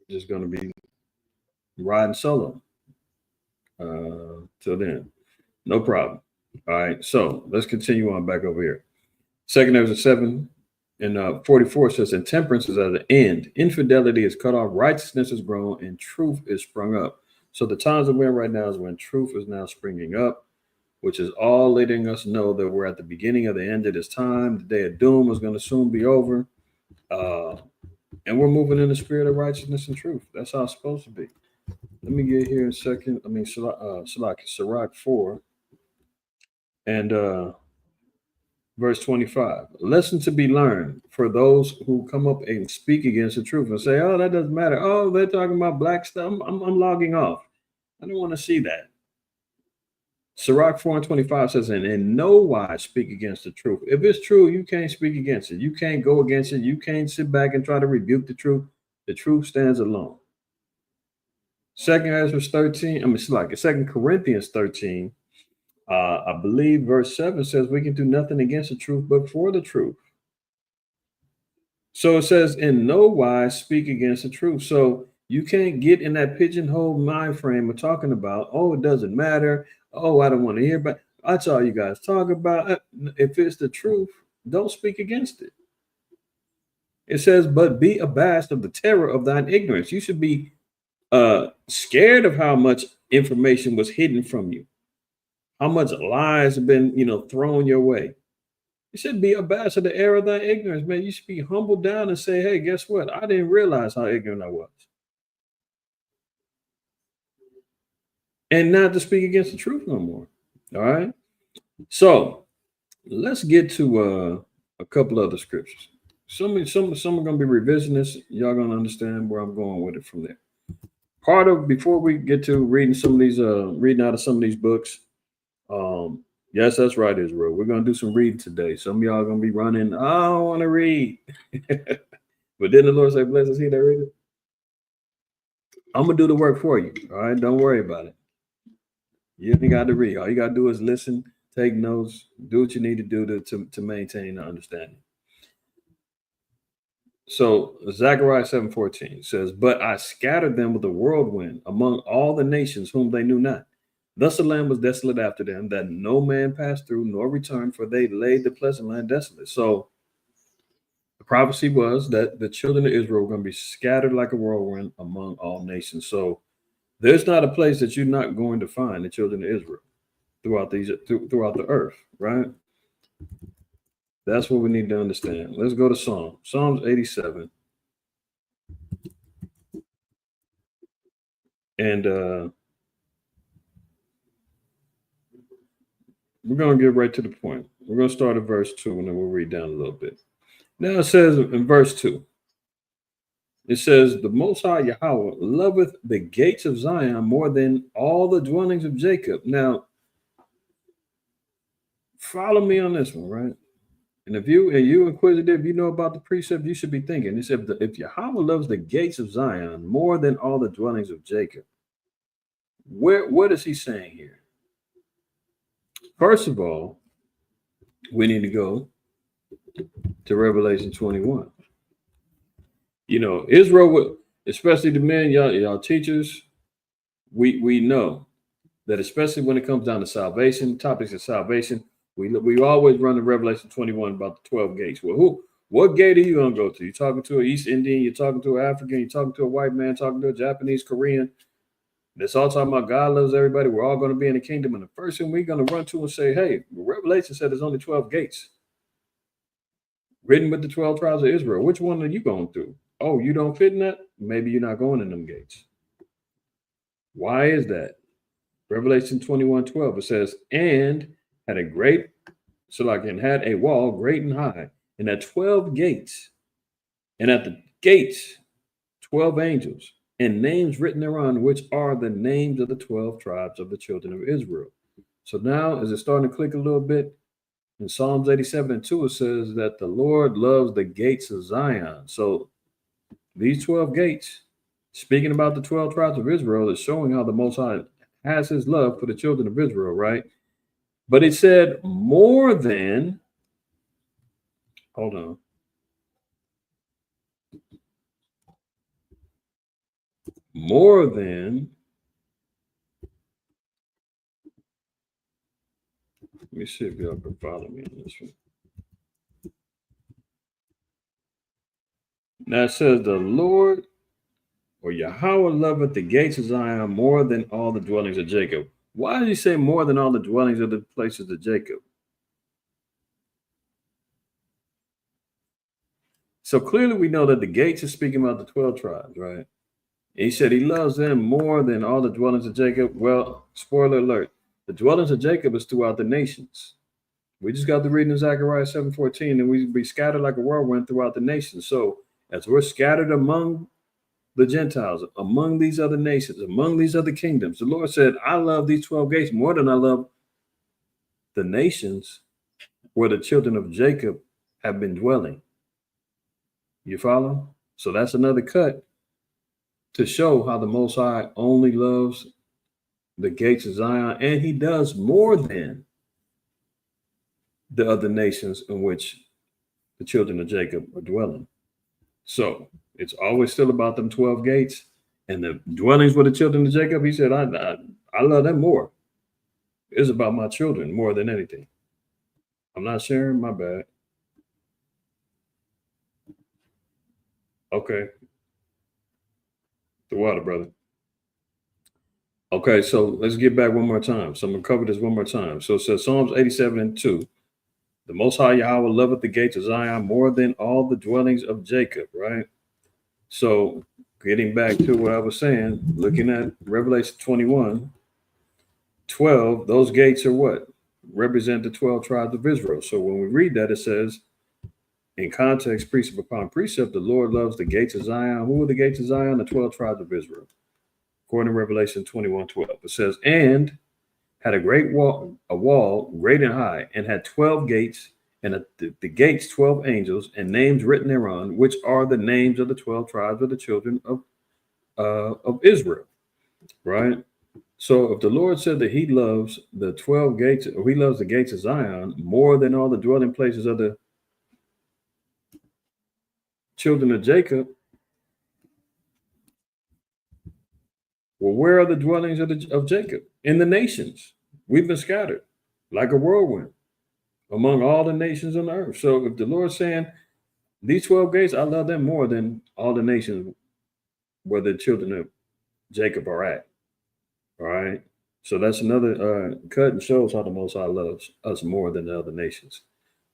just going to be riding solo till then. No problem. All right, so let's continue on back over here. Second Ezra 7 and 44 says, intemperance is at the end. Infidelity is cut off. Righteousness is grown, and truth is sprung up. So the times that we're in right now is when truth is now springing up, which is all letting us know that we're at the beginning of the end of this time. The day of doom is going to soon be over. And we're moving in the spirit of righteousness and truth. That's how it's supposed to be. Let me get here in a second. I mean, Sirach 4 and verse 25. Lesson to be learned for those who come up and speak against the truth and say, oh, that doesn't matter. Oh, they're talking about black stuff. I'm logging off. I don't want to see that. Sirach 4 and 25 says, and in no wise speak against the truth. If it's true, you can't speak against it. You can't go against it. You can't sit back and try to rebuke the truth. The truth stands alone. 2 Corinthians 13, I believe verse 7 says we can do nothing against the truth but for the truth. So it says, in no wise speak against the truth. So you can't get in that pigeonhole mind frame of talking about, oh, it doesn't matter. Oh, I don't want to hear about. That's all you guys talk about. If it's the truth, don't speak against it. It says, but be abashed of the terror of thine ignorance. You should be scared of how much information was hidden from you, how much lies have been, thrown your way. You should be abashed of the error of thy ignorance, man. You should be humbled down and say, hey, guess what? I didn't realize how ignorant I was. And not to speak against the truth no more. All right. So let's get to a couple other scriptures. Some are going to be revisionists. Y'all going to understand where I'm going with it from there. Before we get to reading some of these, reading out of some of these books. Yes, that's right, Israel. We're going to do some reading today. Some of y'all are going to be running, I don't want to read. But then the Lord say, bless us, he that readeth. I'm going to do the work for you. All right. Don't worry about it. You ain't got to read. All you got to do is listen, take notes, do what you need to do to maintain the understanding. So Zechariah 7:14 says, "But I scattered them with a whirlwind among all the nations whom they knew not. Thus the land was desolate after them, that no man passed through nor returned, for they laid the pleasant land desolate." So the prophecy was that the children of Israel were going to be scattered like a whirlwind among all nations. So there's not a place that you're not going to find the children of Israel throughout throughout the earth, right? That's what we need to understand. Let's go to Psalms 87. And we're going to get right to the point. We're going to start at verse 2, and then we'll read down a little bit. Now it says in verse 2, it says, "The Most High Yahweh loveth the gates of Zion more than all the dwellings of Jacob." Now, follow me on this one, right? And if you inquisitive, you know about the precept, you should be thinking. It said, if Yahweh loves the gates of Zion more than all the dwellings of Jacob, what is he saying here? First of all, we need to go to Revelation 21. You know, Israel, especially the men, y'all teachers, we know that especially when it comes down to salvation, topics of salvation, we always run to Revelation 21 about the 12 gates. Well, what gate are you going to go to? You're talking to an East Indian, you're talking to an African, you're talking to a white man, talking to a Japanese, Korean. That's all talking about God loves everybody. We're all going to be in the kingdom. And the first thing we're going to run to and say, hey, Revelation said there's only 12 gates written with the 12 tribes of Israel. Which one are you going through? Oh, you don't fit in that? Maybe you're not going in them gates. Why is that? Revelation 21:12, it says, "And had a great, had a wall great and high, and had 12 gates, and at the gates 12 angels, and names written thereon, which are the names of the 12 tribes of the children of Israel." So now, as it's starting to click a little bit, in Psalms 87:2, it says that the Lord loves the gates of Zion. So these 12 gates, speaking about the 12 tribes of Israel, is showing how the Most High has his love for the children of Israel, right? But it said more than, hold on. More than, let me see if y'all can follow me on this one. Now it says the Lord, or Yahweh, loveth the gates of Zion more than all the dwellings of Jacob. Why did he say more than all the dwellings of the places of Jacob? So clearly we know that the gates is speaking about the 12 tribes, right? He said he loves them more than all the dwellings of Jacob. Well, spoiler alert, the dwellings of Jacob is throughout the nations. We just got to read in Zechariah 7:14, and we be scattered like a whirlwind throughout the nations. So as we're scattered among the Gentiles, among these other nations, among these other kingdoms, the Lord said, I love these 12 gates more than I love the nations where the children of Jacob have been dwelling. You follow? So that's another cut to show how the Most High only loves the gates of Zion, and he does more than the other nations in which the children of Jacob are dwelling. So it's always still about them 12 gates and the dwellings with the children of Jacob. He said, I love them more. It's about my children more than anything. I'm not sharing, my bad. Okay. The water, brother. Okay, so let's get back one more time. So I'm going to cover this one more time. So it says Psalms 87:2. The Most High Yahweh loveth the gates of Zion more than all the dwellings of Jacob, right? So getting back to what I was saying, looking at Revelation 21:12, those gates are what? Represent the 12 tribes of Israel. So when we read that, it says, in context, precept upon precept, the Lord loves the gates of Zion. Who are the gates of Zion? The 12 tribes of Israel. According to Revelation 21:12, it says, and had a wall great and high, and had 12 gates, and at the gates 12 angels, and names written thereon, which are the names of the 12 tribes of the children of Israel. Right? So if the Lord said that he loves the 12 gates, or he loves the gates of Zion more than all the dwelling places of the children of Jacob, well, where are the dwellings of Jacob? In the nations. We've been scattered like a whirlwind among all the nations on the earth. So if the Lord's saying, these 12 gates, I love them more than all the nations where the children of Jacob are at. All right. So that's another cut and shows how the Most High loves us more than the other nations.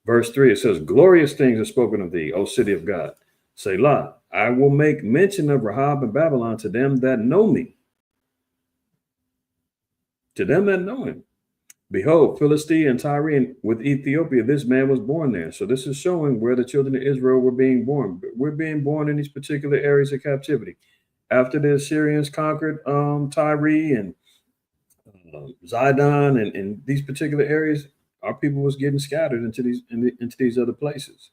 Verse 3, it says, glorious things are spoken of thee, O city of God. Selah, I will make mention of Rahab and Babylon to them that know me. To them that know him. Behold, Philistia and Tyre, and with Ethiopia, this man was born there. So this is showing where the children of Israel were being born. We're being born in these particular areas of captivity. After the Assyrians conquered Tyre and Zidon and these particular areas, our people was getting scattered into these other places.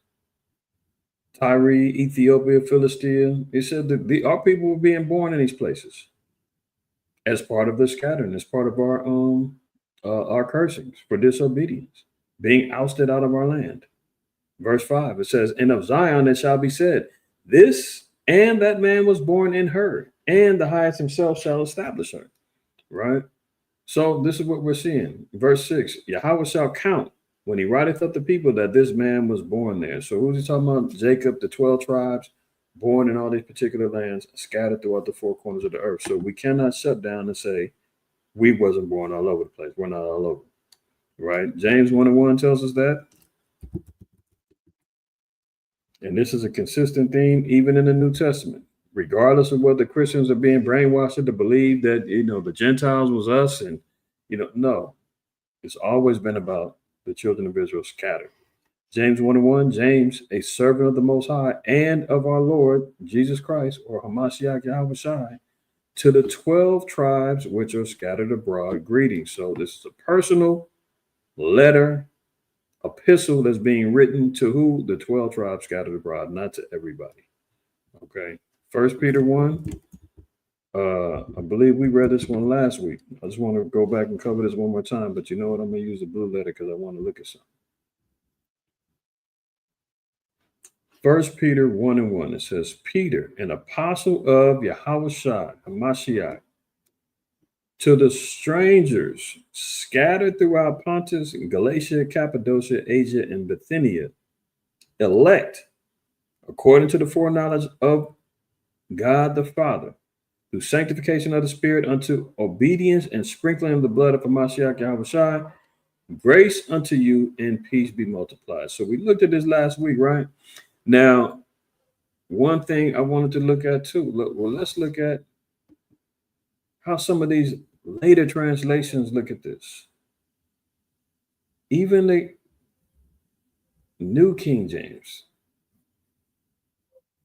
Tyre, Ethiopia, Philistia. It said that our people were being born in these places as part of the scattering, as part of our cursings for disobedience, being ousted out of our land. Verse 5, it says, and of Zion it shall be said, this and that man was born in her, and the highest himself shall establish her. Right? So this is what we're seeing. Verse 6, Yahweh shall count when he writeth up the people that this man was born there. So who's he talking about? Jacob, the 12 tribes, born in all these particular lands, scattered throughout the four corners of the earth. So we cannot shut down and say, we wasn't born all over the place. We're not all over. Right? James 1:1 tells us that. And this is a consistent theme even in the New Testament. Regardless of whether Christians are being brainwashed to believe that, the Gentiles was us and, no. It's always been about the children of Israel scattered. James 1:1, James, a servant of the Most High and of our Lord Jesus Christ, or Hamashiach Yahweh Shai, to the 12 tribes which are scattered abroad, greetings. So this is a personal letter, epistle that's being written to who? The 12 tribes scattered abroad, not to everybody. Okay. 1 Peter 1. I believe we read this one last week. I just want to go back and cover this one more time, but you know what? I'm going to use the blue letter because I want to look at something. 1 Peter 1:1, it says, Peter, an apostle of Yahweh Shai, Hamashiach, to the strangers scattered throughout Pontus, Galatia, Cappadocia, Asia, and Bithynia, elect according to the foreknowledge of God the Father, through sanctification of the Spirit unto obedience and sprinkling of the blood of Hamashiach Yahweh Shai, grace unto you and peace be multiplied. So we looked at this last week, right? Now, one thing I wanted to look at too. Let's look at how some of these later translations look at this. Even the New King James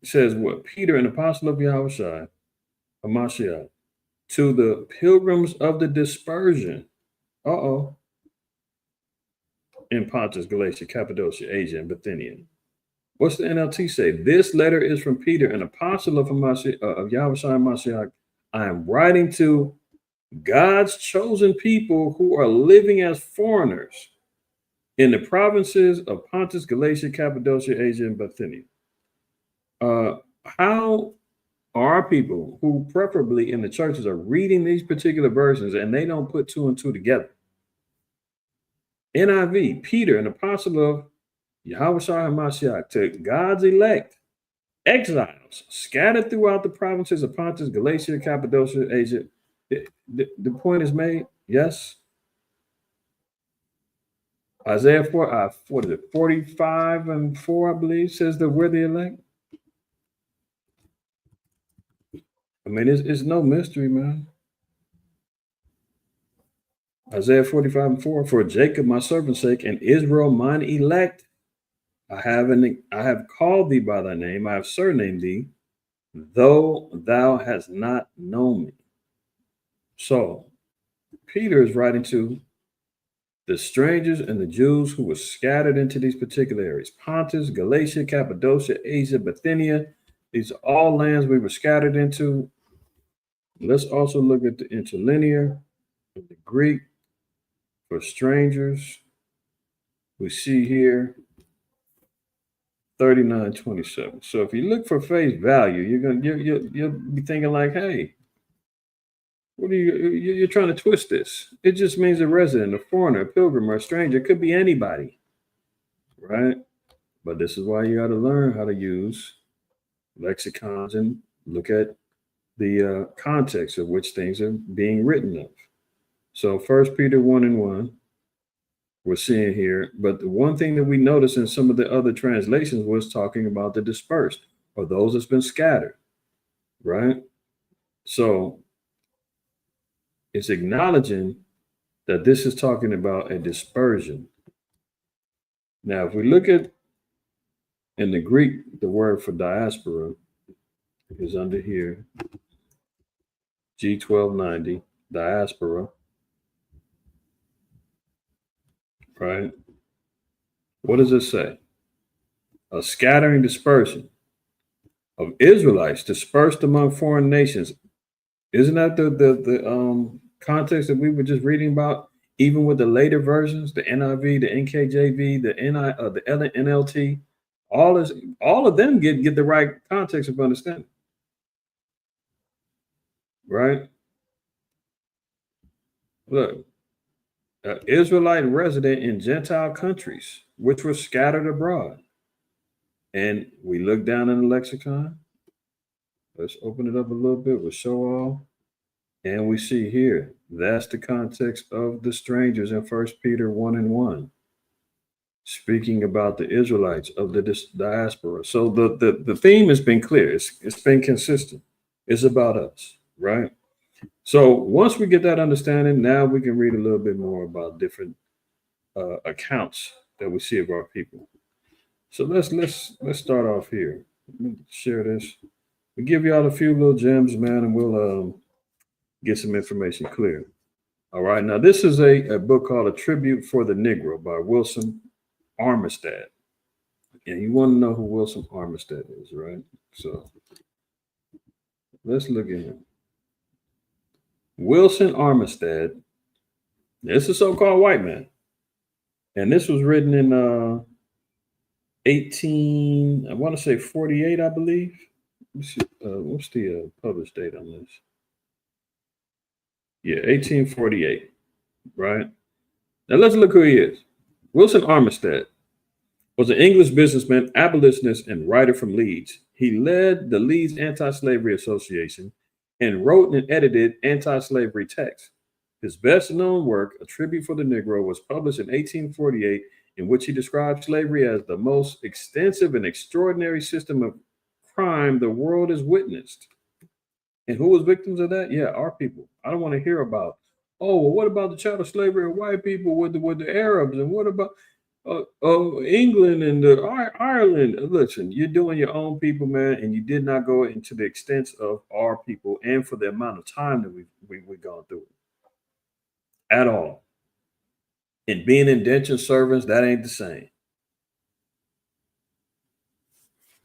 says what? Peter, an apostle of Yahweh Shai, Hamashiach, to the pilgrims of the dispersion. In Pontus, Galatia, Cappadocia, Asia, and Bithynia. What's the NLT say? This letter is from Peter, an apostle of Yahweh Shai Hamashiach. I am writing to God's chosen people who are living as foreigners in the provinces of Pontus, Galatia, Cappadocia, Asia, and Bithynia. How are our people who preferably in the churches are reading these particular versions and they don't put two and two together? NIV, Peter, an apostle of Yahweh Shai HaMashiach, to God's elect, exiles scattered throughout the provinces of Pontus, Galatia, Cappadocia, Asia. The point is made, yes. Isaiah 45:4, I believe, says that we're the elect. I mean, it's no mystery, man. Isaiah 45:4, for Jacob my servant's sake and Israel mine elect, I have called thee by thy name, I have surnamed thee, though thou hast not known me. So Peter is writing to the strangers and the Jews who were scattered into these particular areas: Pontus, Galatia, Cappadocia, Asia, Bithynia. These are all lands we were scattered into. Let's also look at the interlinear of the Greek for strangers. We see here 39:27. So if you look for face value, you'll be thinking like, hey, what are you're trying to twist this? It just means a resident, a foreigner, a pilgrim, or a stranger. It could be anybody, right? But this is why you got to learn how to use lexicons and look at the context of which things are being written of. So 1 Peter 1:1, we're seeing here. But the one thing that we notice in some of the other translations was talking about the dispersed or those that's been scattered, right? So it's acknowledging that this is talking about a dispersion. Now, if we look at in the Greek, the word for diaspora is under here, G1290, diaspora, right? What does it say? A scattering dispersion of Israelites dispersed among foreign nations. Isn't that the context that we were just reading about? Even with the later versions, the NIV, the NKJV, the NLT, all of them get the right context of understanding, right? Look, Israelite resident in Gentile countries, which were scattered abroad. And we look down in the lexicon. Let's open it up a little bit with show all. And we see here, that's the context of the strangers in 1 Peter 1:1, speaking about the Israelites of the diaspora. So the theme has been clear. It's been consistent. It's about us, right? So once we get that understanding, now we can read a little bit more about different accounts that we see of our people. So let's start off here. Let me share this. We give y'all a few little gems, man, and we'll get some information clear. All right. Now, this is a book called A Tribute for the Negro by Wilson Armistead. And you want to know who Wilson Armistead is, right? So let's look at him. Wilson Armistead. This is a so-called white man. And this was written in 48, I believe. What's the published date on this? Yeah, 1848, right? Now let's look who he is. Wilson Armistead was an English businessman, abolitionist, and writer from Leeds. He led the Leeds Anti-Slavery Association and wrote and edited anti-slavery texts. His best-known work, A Tribute for the Negro, was published in 1848, in which he described slavery as the most extensive and extraordinary system of crime the world has witnessed. And who was victims of that? Yeah, our people. I don't want to hear about, oh, well, what about the chattel slavery of white people with the Arabs? And what about England and Ireland? Listen, you're doing your own people, man, and you did not go into the extent of our people and for the amount of time that we've gone through it at all. And being indentured servants, that ain't the same.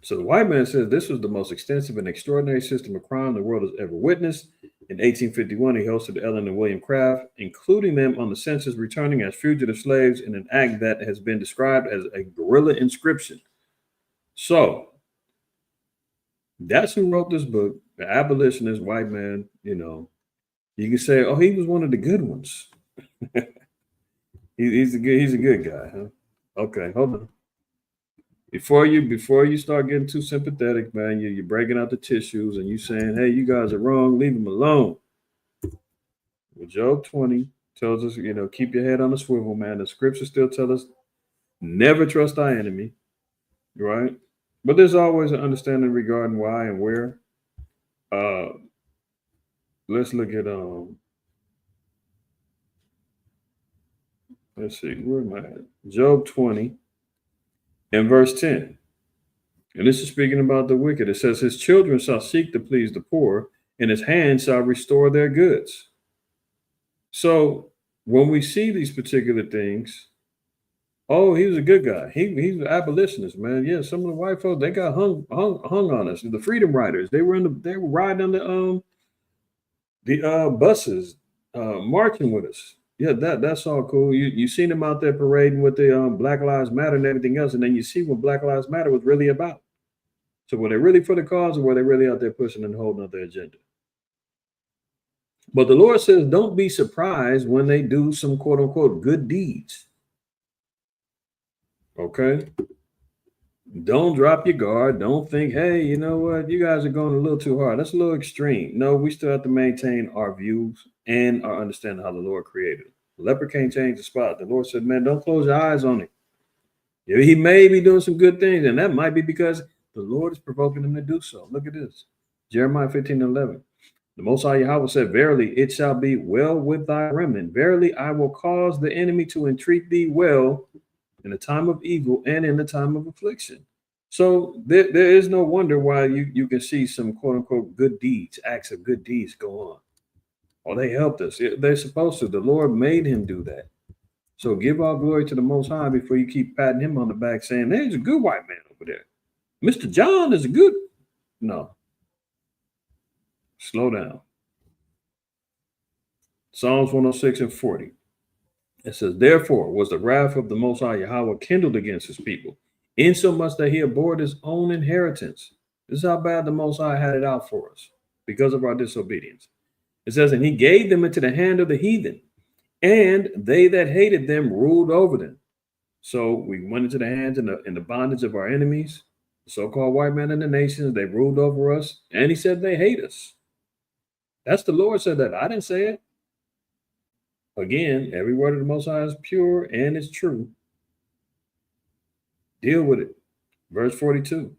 So the white man says this was the most extensive and extraordinary system of crime the world has ever witnessed. In 1851, he hosted Ellen and William Craft, including them on the census, returning as fugitive slaves in an act that has been described as a guerrilla inscription. So that's who wrote this book, the abolitionist white man. You know, you can say, oh, he was one of the good ones. He's a good guy, huh? Okay, hold on. Before you start getting too sympathetic, man, you're breaking out the tissues and you saying, hey, you guys are wrong, leave them alone. Well, Job 20 tells us, keep your head on a swivel, man. The scriptures still tell us never trust thy enemy, right? But there's always an understanding regarding why and where. Let's look at let's see, where am I at? Job 20. In verse 10, and this is speaking about the wicked. It says, his children shall seek to please the poor, and his hand shall restore their goods. So when we see these particular things, oh, he was a good guy. He's an abolitionist, man. Yeah, some of the white folks, they got hung on us. The Freedom Riders, they were riding on the buses, marching with us. Yeah, that's all cool. You seen them out there parading with the Black Lives Matter and everything else, and then you see what Black Lives Matter was really about. So were they really for the cause, or were they really out there pushing and holding up their agenda? But the Lord says, don't be surprised when they do some quote unquote good deeds. Okay. Don't drop your guard. Don't think, hey, you know what? You guys are going a little too hard. That's a little extreme. No, we still have to maintain our views and our understanding how the Lord created it. The leper can't change the spot. The Lord said, man, don't close your eyes on it. Yeah, he may be doing some good things, and that might be because the Lord is provoking him to do so. Look at this. Jeremiah 15:11. The Most High Yahweh said, verily, it shall be well with thy remnant. Verily, I will cause the enemy to entreat thee well in the time of evil and in the time of affliction. So there is no wonder why you can see some quote unquote good deeds, acts of good deeds go on. Oh, they helped us. They're supposed to. The Lord made him do that. So give all glory to the Most High before you keep patting him on the back saying, there's a good white man over there. Mr. John is a good. No. Slow down. Psalms 106:40. It says, therefore was the wrath of the Most High Yahweh kindled against his people, insomuch that he abhorred his own inheritance. This is how bad the Most High had it out for us because of our disobedience. It says, and he gave them into the hand of the heathen, and they that hated them ruled over them. So we went into the hands in the bondage of our enemies, the so-called white men in the nations. They ruled over us, and he said they hate us. That's the Lord said that. I didn't say it. Again, every word of the Most High is pure and it's true. Deal with it. Verse 42.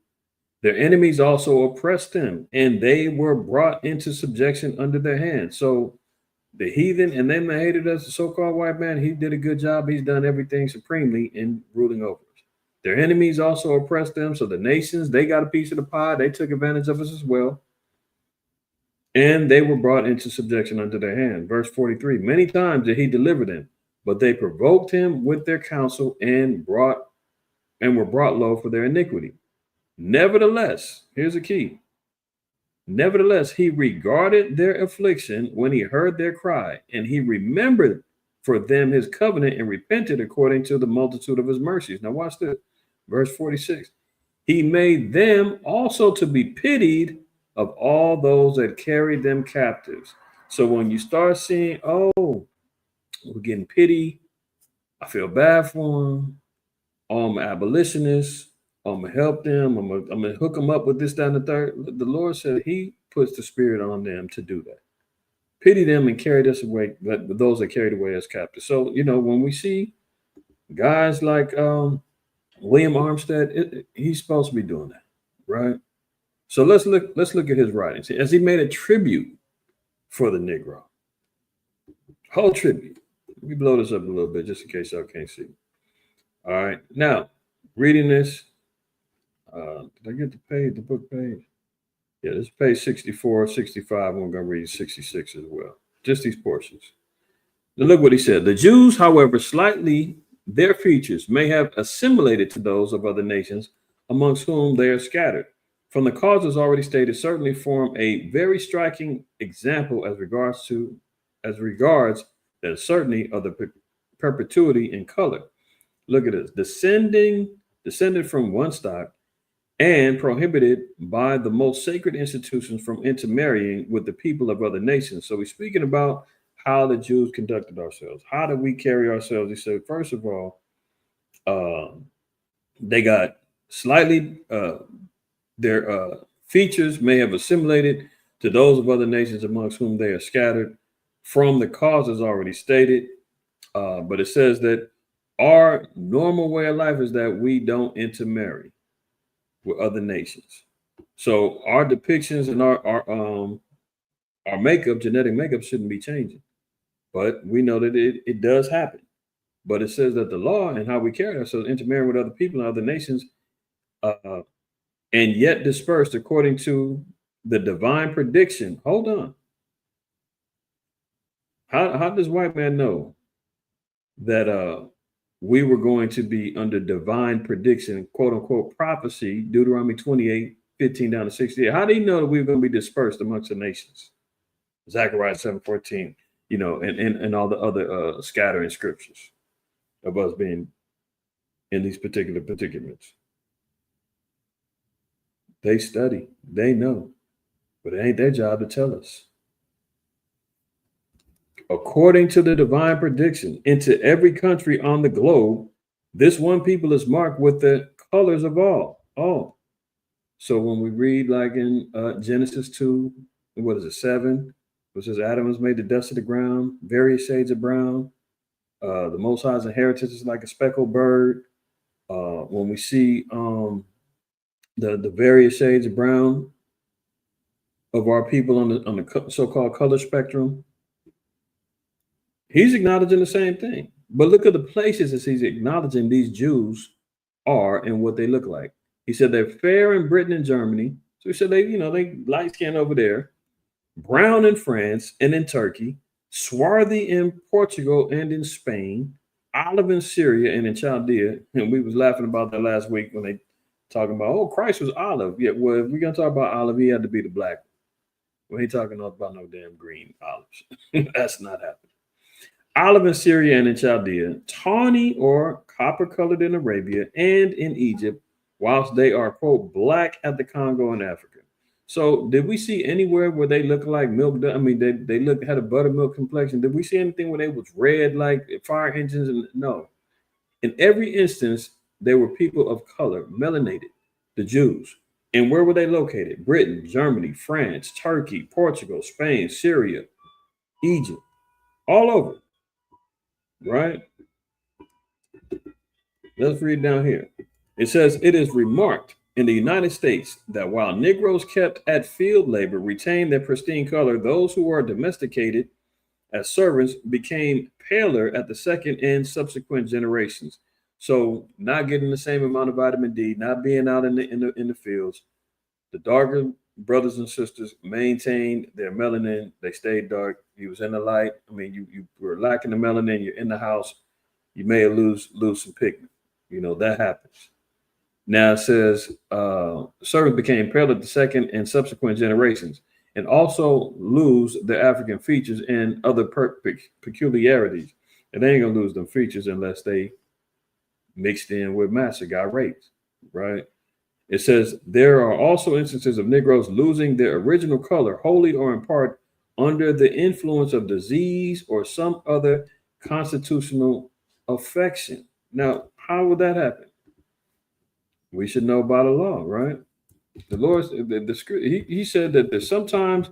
Their enemies also oppressed them, and they were brought into subjection under their hand. So the heathen and them that hated us, the so-called white man, he did a good job. He's done everything supremely in ruling over us. Their enemies also oppressed them. So the nations, they got a piece of the pie. They took advantage of us as well. And they were brought into subjection under their hand. Verse 43, many times did he deliver them, but they provoked him with their counsel and were brought low for their iniquity. Nevertheless, here's the key. Nevertheless, he regarded their affliction when he heard their cry, and he remembered for them his covenant and repented according to the multitude of his mercies. Now watch this. Verse 46, he made them also to be pitied of all those that carried them captives. So when you start seeing, oh, we're getting pity, I feel bad for them, I'm an abolitionist, I'm going to help them, I'm going to hook them up with this, that, and the third. The Lord said he puts the spirit on them to do that. Pity them and carry us away, those that carried away as captives. So, you know, when we see guys like William Armstead, he's supposed to be doing that, right? So let's look at his writings. As he made a tribute for the Negro. Whole tribute. Let me blow this up a little bit just in case y'all can't see. All right. Now, reading this. Did I get the book page? Yeah, this is page 64, 65. I'm going to read 66 as well. Just these portions. Now look what he said. The Jews, however, slightly their features may have assimilated to those of other nations amongst whom they are scattered. From the causes already stated, certainly form a very striking example as regards the uncertainty of the perpetuity in color. Look at this. Descended from one stock and prohibited by the most sacred institutions from intermarrying with the people of other nations. So we're speaking about how the Jews conducted ourselves. How did we carry ourselves? He said, first of all, they got slightly their features may have assimilated to those of other nations amongst whom they are scattered from the causes already stated. But it says that our normal way of life is that we don't intermarry with other nations. So our depictions and our makeup, genetic makeup, shouldn't be changing. But we know that it does happen. But it says that the law and how we carry ourselves, intermarrying with other people and other nations, and yet dispersed according to the divine prediction. Hold on. How does white man know that we were going to be under divine prediction, quote unquote prophecy, Deuteronomy 28, 15 down to 68? How do you know that we were going to be dispersed amongst the nations? Zechariah 7:14. and all the other scattering scriptures of us being in these particular predicaments. They study, they know, but it ain't their job to tell us. According to the divine prediction, into every country on the globe, this one people is marked with the colors of all. So when we read like in Genesis 2, 7, which says Adam was made the dust of the ground, various shades of brown. The Most High's inheritance is like a speckled bird. When we see the various shades of brown of our people on the so-called color spectrum, he's acknowledging the same thing. But look at the places that he's acknowledging these Jews are and what they look like. He said they're fair in Britain and Germany. So he said they light skinned over there, brown in France and in Turkey, swarthy in Portugal and in Spain, olive in Syria and in Chaldea. And we was laughing about that last week when they talking about, oh, Christ was olive. Yeah, well, if we're gonna talk about olive, he had to be the black one. We ain't talking about no damn green olives. That's not happening. Olive in Syria and in Chaldea, tawny or copper colored in Arabia and in Egypt, whilst they are, quote, black at the Congo and Africa. So did we see anywhere where they look like milk? I mean, they had a buttermilk complexion. Did we see anything where they was red like fire engines? No. In every instance, they were people of color, melanated, the Jews. And where were they located? Britain, Germany, France, Turkey, Portugal, Spain, Syria, Egypt, all over. Right? Let's read down here. It says, it is remarked in the United States that while Negroes kept at field labor retained their pristine color, those who were domesticated as servants became paler at the second and subsequent generations. So not getting the same amount of vitamin D, not being out in the fields. The darker brothers and sisters maintained their melanin. They stayed dark. You was in the light. I mean, you were lacking the melanin. You're in the house. You may lose some pigment. That happens. Now it says servants became pale at the second and subsequent generations, and also lose their African features and other peculiarities. And they ain't gonna lose them features unless they mixed in with master, got raped, right? It says there are also instances of Negroes losing their original color, wholly or in part, under the influence of disease or some other constitutional affection. Now, how would that happen? We should know by the law, right? The Lord, he said that there's sometimes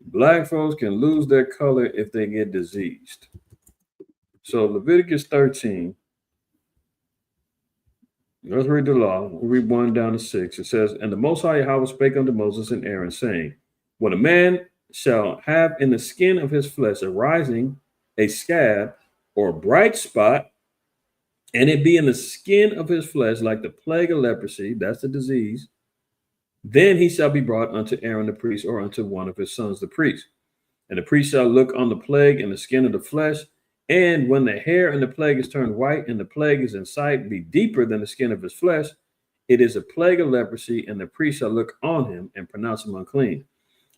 black folks can lose their color if they get diseased. So Leviticus 13, let's read the law. We'll read 1 down to 6. It says, and the Most High Yahweh spake unto Moses and Aaron, saying, when a man shall have in the skin of his flesh arising a scab or bright spot, and it be in the skin of his flesh like the plague of leprosy, that's the disease, then he shall be brought unto Aaron the priest or unto one of his sons the priest. And the priest shall look on the plague in the skin of the flesh, and when the hair in the plague is turned white and the plague is in sight be deeper than the skin of his flesh, it is a plague of leprosy, and the priest shall look on him and pronounce him unclean.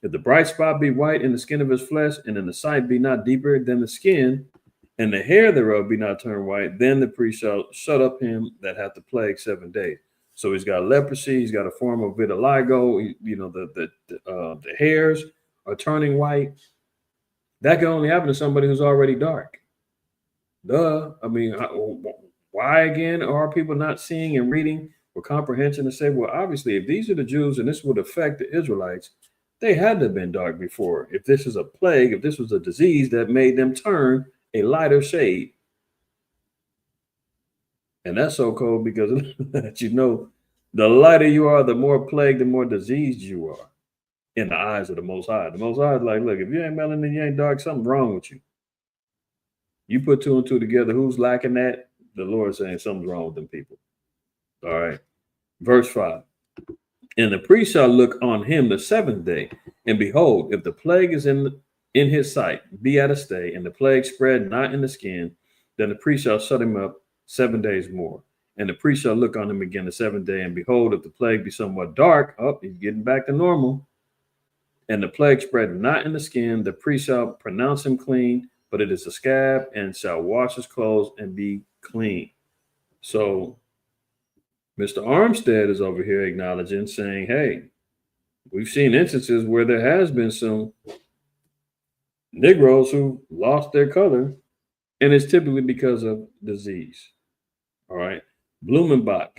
If the bright spot be white in the skin of his flesh, and in the sight be not deeper than the skin, and the hair thereof be not turned white, then the priest shall shut up him that hath the plague 7 days. So he's got leprosy, he's got a form of vitiligo, the hairs are turning white. That can only happen to somebody who's already dark. Duh. I mean, why again are people not seeing and reading with comprehension to say, well, obviously, if these are the Jews and this would affect the Israelites, they had to have been dark before. If this is a plague, if this was a disease that made them turn a lighter shade. And that's so cold because the lighter you are, the more plagued, the more diseased you are in the eyes of the Most High. The Most High is like, look, if you ain't melanin, you ain't dark, something's wrong with you. You put 2 and 2 together, who's lacking that? The Lord saying something's wrong with them people. All right. Verse 5. And the priest shall look on him the 7th day, and behold, if the plague is in his sight, be at a stay, and the plague spread not in the skin, then the priest shall shut him up 7 days more. And the priest shall look on him again the 7th day, and behold, if the plague be somewhat dark, he's getting back to normal. And the plague spread not in the skin. The priest shall pronounce him clean, but it is a scab, and shall wash his clothes and be clean. So Mr. Armstead is over here acknowledging, saying, hey, we've seen instances where there has been some Negroes who lost their color, and it's typically because of disease. All right. Blumenbach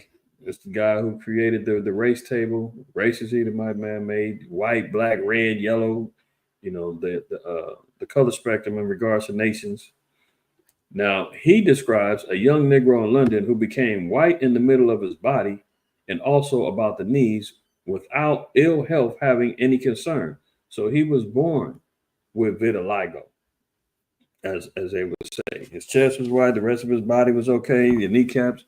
is the guy who created the race table. Races either my man made white, black, red, yellow, the color spectrum in regards to nations. Now, he describes a young Negro in London who became white in the middle of his body and also about the knees without ill health having any concern. So he was born with vitiligo, as they would say. His chest was white, the rest of his body was okay, the kneecaps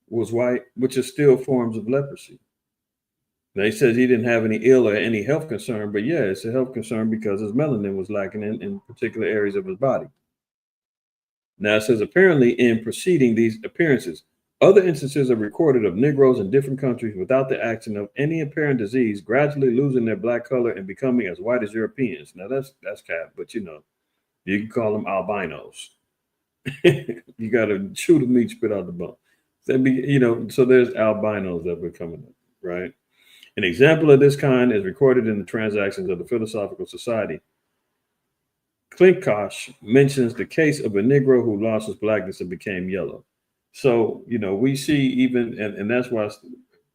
was white, which is still forms of leprosy. Now, he says he didn't have any ill or any health concern, but yeah, it's a health concern because his melanin was lacking in particular areas of his body. Now, it says apparently in preceding these appearances, other instances are recorded of Negroes in different countries without the action of any apparent disease, gradually losing their black color and becoming as white as Europeans. Now, that's cap, but you can call them albinos. You got to chew the meat, spit out the bone. So there's albinos that were coming up, right? An example of this kind is recorded in the Transactions of the Philosophical Society. Klinkosh mentions the case of a Negro who lost his blackness and became yellow. So, we see even, and that's why I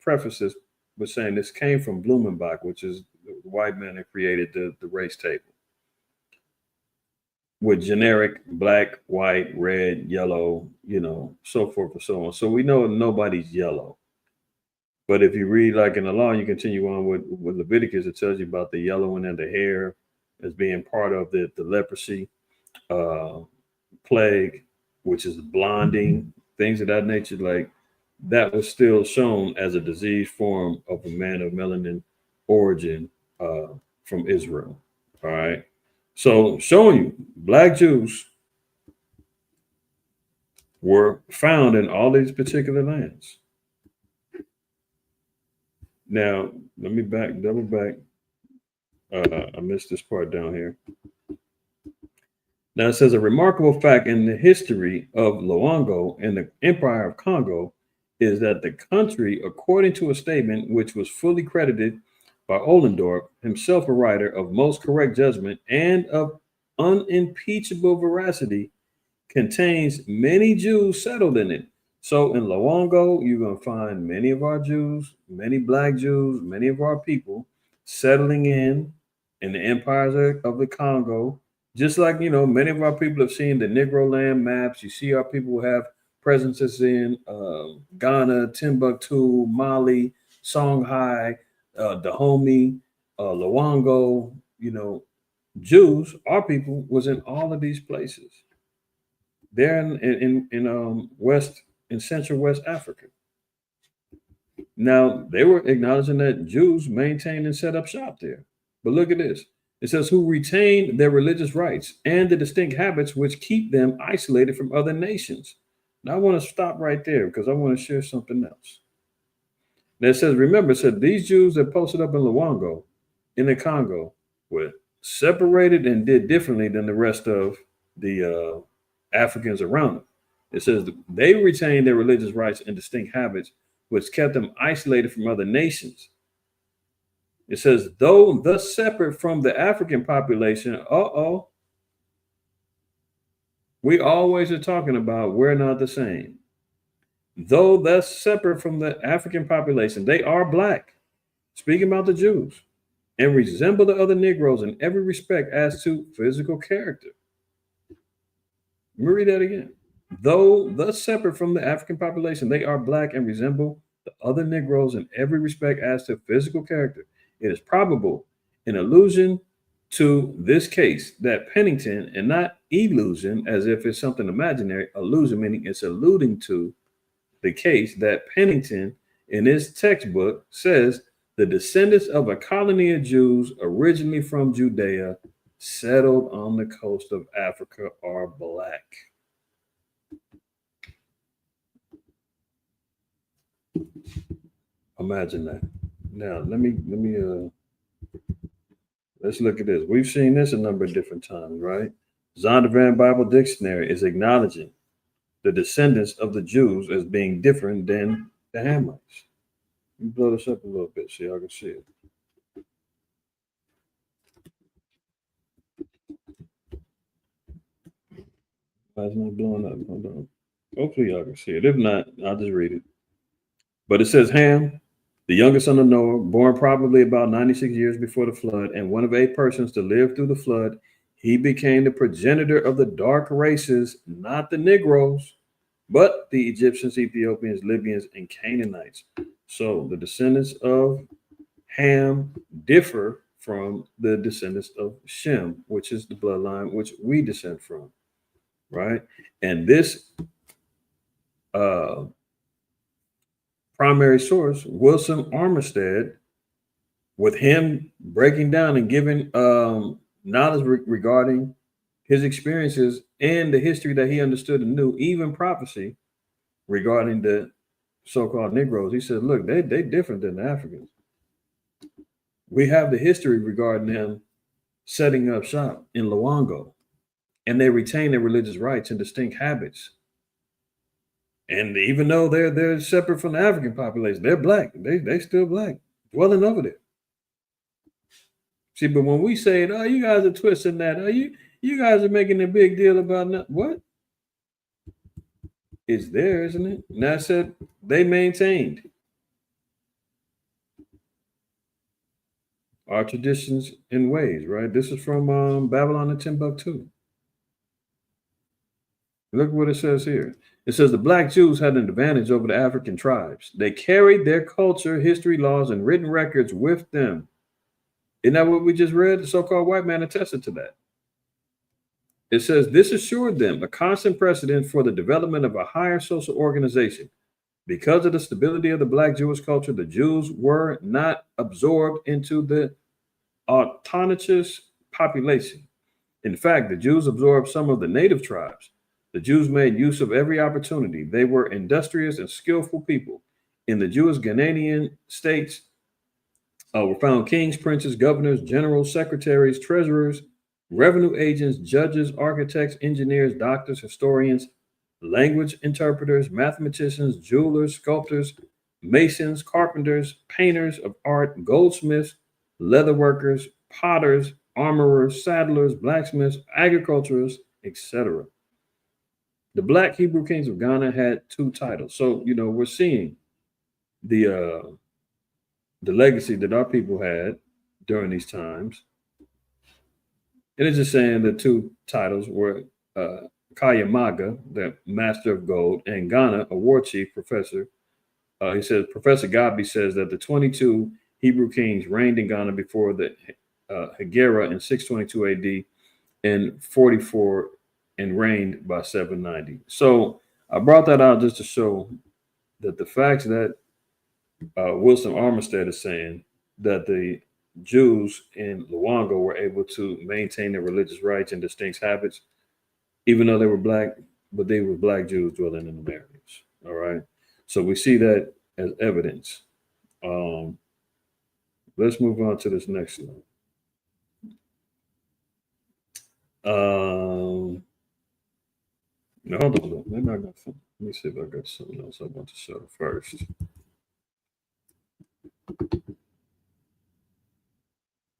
preface this with saying this came from Blumenbach, which is the white man that created the race table, with generic black, white, red, yellow, so forth and so on. So we know nobody's yellow. But if you read like in the law, you continue on with Leviticus, it tells you about the yellowing and the hair as being part of the leprosy plague, which is blonding, things of that nature. Like that was still shown as a disease form of a man of melanin origin from Israel. All right. So showing you black Jews were found in all these particular lands. Now, let me double back. I missed this part down here. Now it says a remarkable fact in the history of Luongo and the Empire of Congo is that the country, according to a statement which was fully credited by Ollendorff, himself a writer of most correct judgment and of unimpeachable veracity, contains many Jews settled in it. So in Luongo, you're going to find many of our Jews, many black Jews, many of our people settling in the empires of the Congo. Just like, many of our people have seen the Negro land maps. You see our people have presences in Ghana, Timbuktu, Mali, Songhai, Dahomey, Luongo. Jews, our people, was in all of these places. They're in West in Central West Africa. Now they were acknowledging that Jews maintained and set up shop there. But look at this. It says who retain their religious rights and the distinct habits which keep them isolated from other nations. Now I want to stop right there because I want to share something else. Now it says, remember, it said these Jews that posted up in Luongo, in the Congo, were separated and did differently than the rest of the Africans around them. It says they retained their religious rights and distinct habits, which kept them isolated from other nations. It says, though thus separate from the African population, we always are talking about we're not the same. Though thus separate from the African population, they are black, speaking about the Jews, and resemble the other Negroes in every respect as to physical character. Let me read that again. Though thus separate from the African population, they are black and resemble the other Negroes in every respect as to physical character. It is probable, in allusion to this case, that Pennington, and not illusion as if it's something imaginary, allusion meaning it's alluding to the case that Pennington in his textbook says the descendants of a colony of Jews originally from Judea settled on the coast of Africa are black. Imagine that. Now let me Let's look at this. We've seen this a number of different times, right? Zondervan Bible Dictionary is acknowledging the descendants of the Jews as being different than the Hamites. Let me blow this up a little bit so y'all can see it. Why is it not blowing up? Hold on. Hopefully y'all can see it. If not, I'll just read it. But it says Ham, the youngest son of Noah, born probably about 96 years before the flood, and one of 8 persons to live through the flood. He became the progenitor of the dark races, not the Negroes, but the Egyptians, Ethiopians, Libyans, and Canaanites. So the descendants of Ham differ from the descendants of Shem, which is the bloodline which we descend from, right? And this primary source, Wilson Armistead, with him breaking down and giving knowledge regarding his experiences and the history that he understood and knew, even prophecy regarding the so-called Negroes. He said, look, they different than the Africans. We have the history regarding them setting up shop in Luongo, and they retain their religious rights and distinct habits. And even though they're separate from the African population, they're black. They still black, dwelling over there. See, but when we say, oh, you guys are twisting that, oh, you guys are making a big deal about that. What? It's there, isn't it? And I said they maintained our traditions and ways, right? This is from Babylon and Timbuktu. Look what it says here. It says the black Jews had an advantage over the African tribes. They carried their culture, history, laws, and written records with them. Isn't that what we just read? The so-called white man attested to that. It says this assured them a constant precedent for the development of a higher social organization. Because of the stability of the black Jewish culture, the Jews were not absorbed into the autonomous population. In fact, the Jews absorbed some of the native tribes. The Jews made use of every opportunity. They were industrious and skillful people. In the Jewish Ghanaian states were found kings, princes, governors, generals, secretaries, treasurers, revenue agents, judges, architects, engineers, doctors, historians, language interpreters, mathematicians, jewelers, sculptors, masons, carpenters, painters of art, goldsmiths, leather workers, potters, armorers, saddlers, blacksmiths, agriculturists, etc. The Black Hebrew kings of Ghana had 2 titles. So, we're seeing the legacy that our people had during these times. And it's just saying the 2 titles were Kayamaga, the Master of Gold, and Ghana, a war chief professor. He says, Professor Gabi says that the 22 Hebrew kings reigned in Ghana before the Hagera in 622 AD and 44 and reigned by 790. So I brought that out just to show that the facts that Wilson Armistead is saying, that the Jews in Luongo were able to maintain their religious rights and distinct habits, even though they were black, but they were black Jews dwelling in the areas. All right. So we see that as evidence. Let's move on to this next one. No, hold on. Maybe I got something. Let me see if I got something else I want to show first.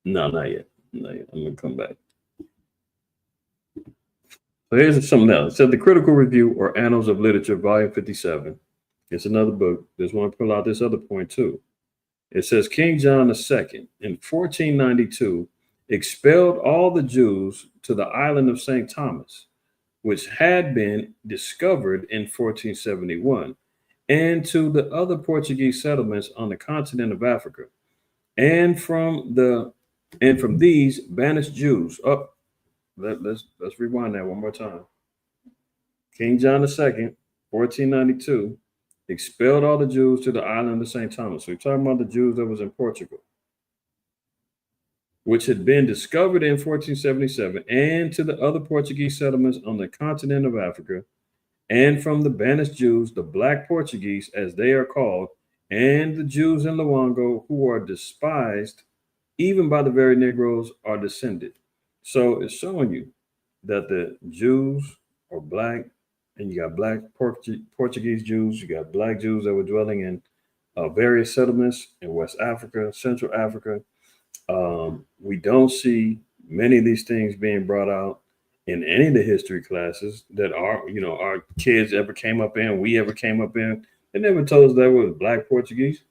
No, not yet. Not yet. I'm going to come back. So here's something else. It said the Critical Review or Annals of Literature, Volume 57. It's another book. Just want to pull out this other point too. It says King John II in 1492 expelled all the Jews to the island of St. Thomas, which had been discovered in 1471, and to the other Portuguese settlements on the continent of Africa. And from these banished Jews. Let's rewind that one more time. King John II, 1492, expelled all the Jews to the island of St. Thomas. So we're talking about the Jews that was in Portugal, which had been discovered in 1477, and to the other Portuguese settlements on the continent of Africa, and from the banished Jews, the Black Portuguese, as they are called, and the Jews in Luongo who are despised, even by the very Negroes, are descended. So it's showing you that the Jews are black, and you got black Portuguese Jews, you got black Jews that were dwelling in various settlements in West Africa, Central Africa. We don't see many of these things being brought out in any of the history classes that our kids ever came up in, we ever came up in. They never told us that was black Portuguese,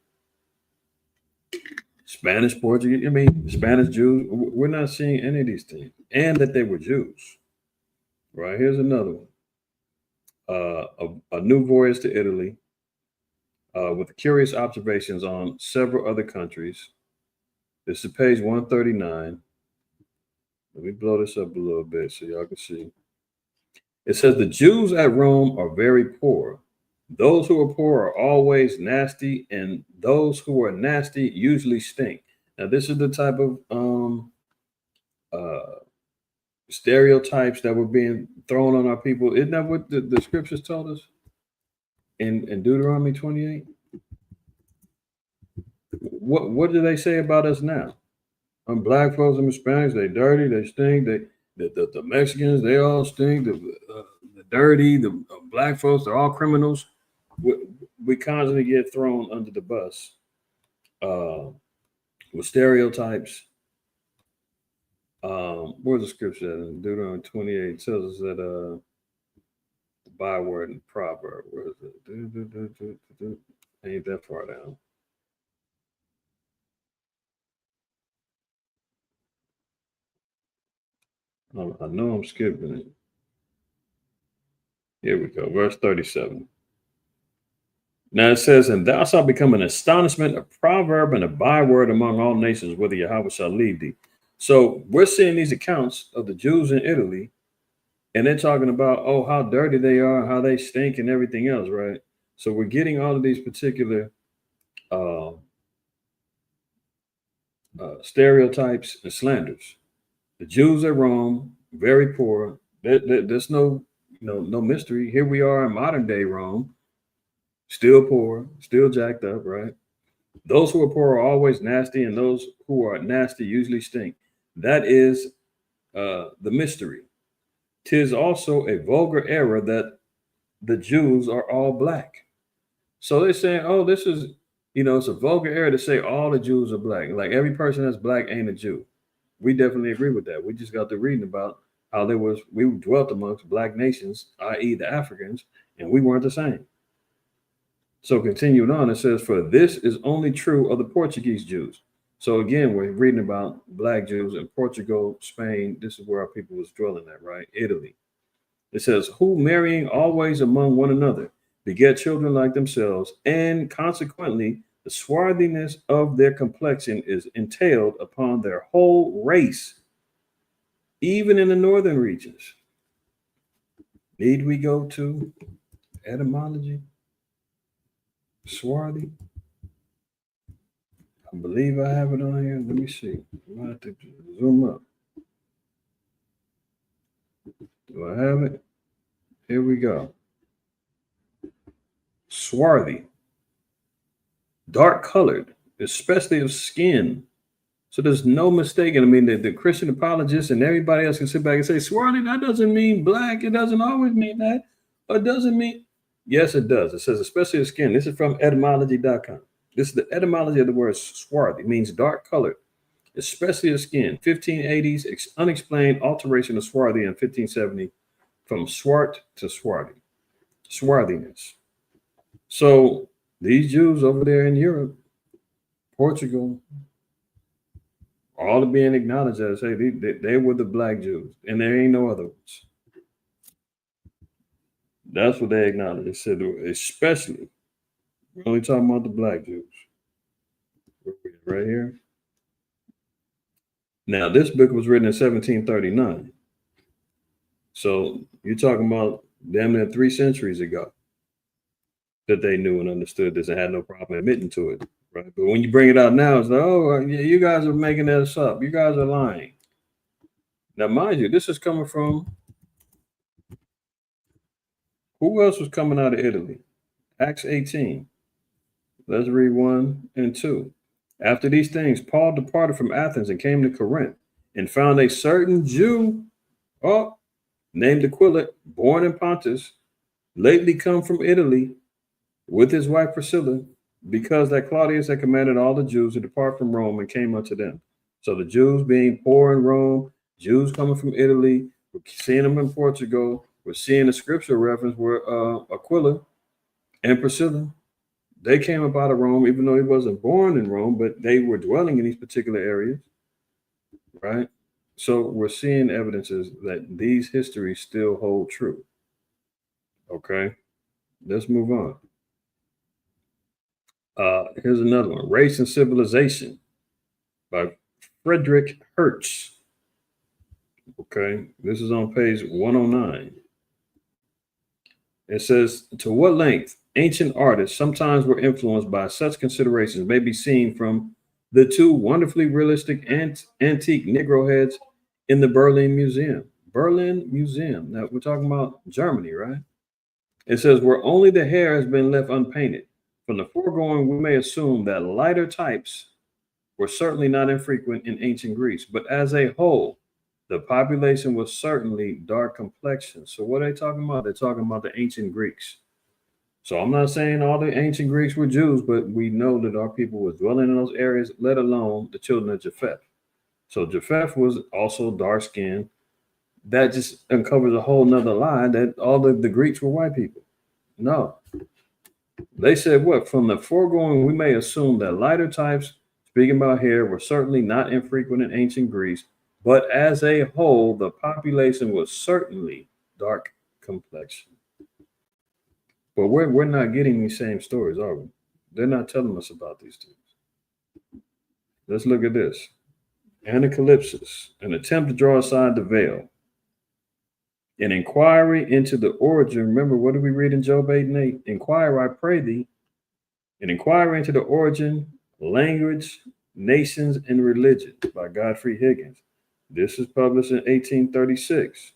Spanish Portuguese. I mean, Spanish Jews. We're not seeing any of these things, and that they were Jews. Right, here's another one. A new voyage to Italy with curious observations on several other countries. This is page 139. Let me blow this up a little bit so y'all can see. It says the Jews at Rome are very poor. Those who are poor are always nasty, and those who are nasty usually stink. Now, this is the type of stereotypes that were being thrown on our people. Isn't that what the scriptures told us in Deuteronomy 28? What do they say about us now? Black folks and Hispanics, they dirty, they stink. The Mexicans, they all stink. The dirty, the black folks, they're all criminals. We constantly get thrown under the bus with stereotypes. Where's the scripture at? In Deuteronomy 28 tells us that the byword and proverb. Where is it? Ain't that far down. I know I'm skipping it. Here we go, verse 37. Now it says, and thou shalt become an astonishment, a proverb, and a byword among all nations, whether Yahweh shall lead thee. So we're seeing these accounts of the Jews in Italy, and they're talking about, oh, how dirty they are, how they stink, and everything else, right? So we're getting all of these particular stereotypes and slanders. The Jews at Rome, very poor. There's no mystery. Here we are in modern day Rome, still poor, still jacked up, right? Those who are poor are always nasty, and those who are nasty usually stink. That is the mystery. 'Tis also a vulgar error that the Jews are all black. So they're saying, oh, this is, it's a vulgar error to say all the Jews are black. Like every person that's black ain't a Jew. We definitely agree with that. We just got to reading about how we dwelt amongst black nations, i.e. the Africans, and we weren't the same. So continuing on, it says, for this is only true of the Portuguese Jews. So again, we're reading about black Jews in Portugal, Spain. This is where our people was dwelling at, right? Italy. It says, who marrying always among one another, beget children like themselves, and consequently the swarthiness of their complexion is entailed upon their whole race, even in the northern regions. Need we go to etymology? Swarthy? I believe I have it on here. Let me see. I have to zoom up. Do I have it? Here we go. Swarthy. Dark colored, especially of skin. So there's no mistaking. I mean, the Christian apologists and everybody else can sit back and say, swarthy, that doesn't mean black. It doesn't always mean that. Or it doesn't mean. Yes, it does. It says, especially of skin. This is from etymology.com. This is the etymology of the word swarthy. It means dark colored, especially of skin. 1580s, unexplained alteration of swarthy in 1570 from swart to swarthy. Swarthiness. So these Jews over there in Europe, Portugal, all are being acknowledged as, hey, they were the black Jews, and there ain't no other ones. That's what they acknowledged. They said, especially, we're only talking about the black Jews. Right here. Now, this book was written in 1739. So you're talking about damn near 3 centuries ago that they knew and understood this and had no problem admitting to it. Right. But when you bring it out now, it's like, oh, yeah, you guys are making this up. You guys are lying. Now, mind you, this is coming from who else was coming out of Italy? Acts 18. Let's read 1 and 2. After these things, Paul departed from Athens and came to Corinth and found a certain Jew, named Aquila, born in Pontus, lately come from Italy with his wife Priscilla, because that Claudius had commanded all the Jews to depart from Rome and came unto them. So the Jews being poor in Rome, Jews coming from Italy, we're seeing them in Portugal, we're seeing the scriptural reference where Aquila and Priscilla, they came up out of Rome, even though he wasn't born in Rome, but they were dwelling in these particular areas, right? So we're seeing evidences that these histories still hold true. Okay, let's move on. Here's another one, Race and Civilization by Frederick Hertz. Okay, this is on page 109. It says, to what length ancient artists sometimes were influenced by such considerations may be seen from the two wonderfully realistic antique Negro heads in the Berlin Museum. Berlin Museum. Now we're talking about Germany, right? It says, where only the hair has been left unpainted. From the foregoing, we may assume that lighter types were certainly not infrequent in ancient Greece, but as a whole, the population was certainly dark complexion. So what are they talking about? They're talking about the ancient Greeks. So I'm not saying all the ancient Greeks were Jews, but we know that our people were dwelling in those areas, let alone the children of Japheth. So Japheth was also dark skinned. That just uncovers a whole nother lie that all the Greeks were white people. No. They said what? From the foregoing, we may assume that lighter types, speaking about hair, were certainly not infrequent in ancient Greece, but as a whole, the population was certainly dark complexion. But we're not getting these same stories, are we? They're not telling us about these things. Let's look at this. Anacalypsis, an attempt to draw aside the veil. An inquiry into the origin. Remember, what did we read in Job 8 and 8? Inquire, I pray thee. An inquiry into the origin, language, nations, and religion by Godfrey Higgins. This is published in 1836.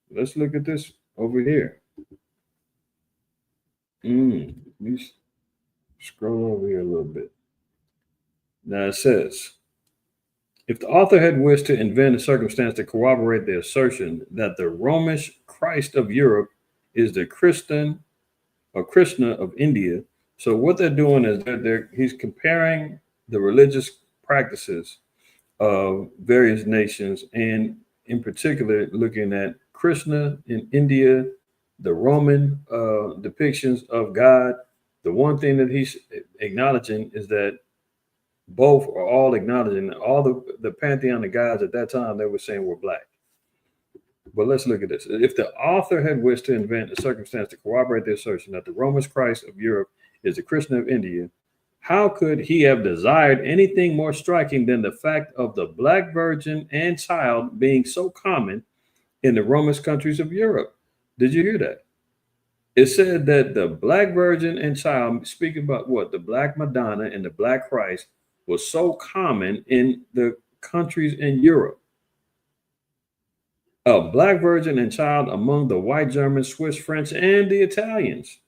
Let's look at this over here. Let me scroll over here a little bit. Now it says, if the author had wished to invent a circumstance to corroborate the assertion that the Romish Christ of Europe is the Christian or Krishna of India, so what they're doing is he's comparing the religious practices of various nations, and in particular looking at Krishna in India, the Roman depictions of God. The one thing that he's acknowledging is that both are all acknowledging all the pantheon of gods at that time they were saying were black. But let's look at this. If the author had wished to invent a circumstance to corroborate the assertion that the Roman Christ of Europe is the Krishna of India, how could he have desired anything more striking than the fact of the black virgin and child being so common in the Romish countries of Europe? Did you hear that? It said that the black virgin and child, speaking about what? The black Madonna and the black Christ was so common in the countries in Europe. A black virgin and child among the white Germans, Swiss, French, and the Italians.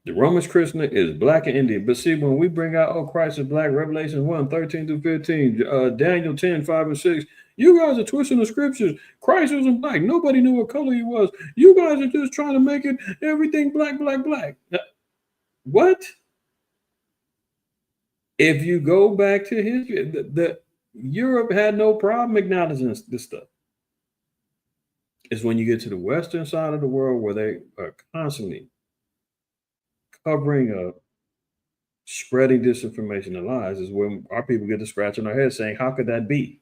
The Romish Krishna is black in India. But see, when we bring out, Christ is black, Revelation 1, 13 through 15, Daniel 10, 5 and 6, you guys are twisting the scriptures. Christ wasn't black. Nobody knew what color he was. You guys are just trying to make it everything black, black, black. What? If you go back to history, the Europe had no problem acknowledging this stuff. It's when you get to the western side of the world where they are constantly covering up, spreading disinformation and lies, is when our people get to scratching their heads saying, how could that be?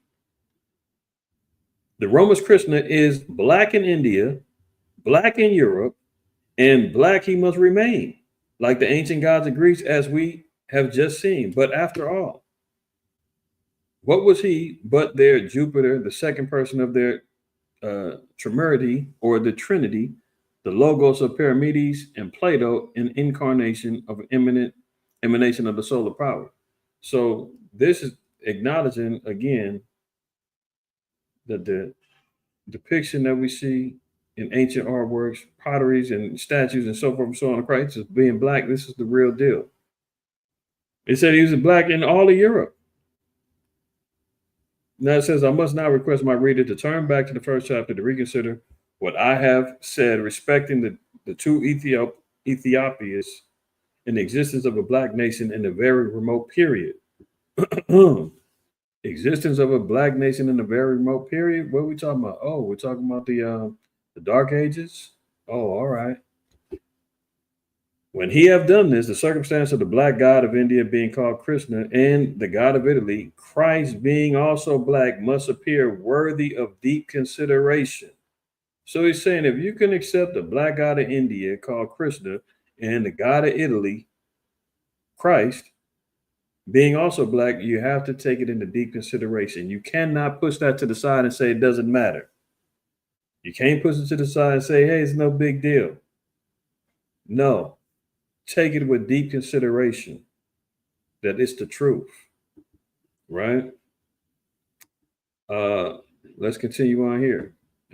The Romish Krishna is black in India, black in Europe, and black he must remain, like the ancient gods of Greece, as we have just seen. But after all, what was he but their Jupiter, the second person of their Trimurti, or the Trinity, the Logos of Paramedes, and Plato, an incarnation of an emanation of the solar power. So this is acknowledging again that the depiction that we see in ancient artworks, potteries, and statues, and so forth and so on of Christ as being black. This is the real deal. It said he was black in all of Europe. Now it says, I must now request my reader to turn back to the first chapter to reconsider what I have said respecting the two Ethiopias in the existence of a black nation in a very remote period. Existence of a black nation in a very remote period? What are we talking about? Oh, we're talking about the Dark Ages? Oh, all right. When he have done this, the circumstance of the black god of India being called Krishna and the god of Italy, Christ being also black, must appear worthy of deep consideration. So he's saying if you can accept the black god of India called Krishna and the god of Italy, Christ, being also black, you have to take it into deep consideration. You cannot push that to the side and say it doesn't matter. You can't push it to the side and say, hey, it's no big deal. No. Take it with deep consideration that it's the truth, right? Let's continue on here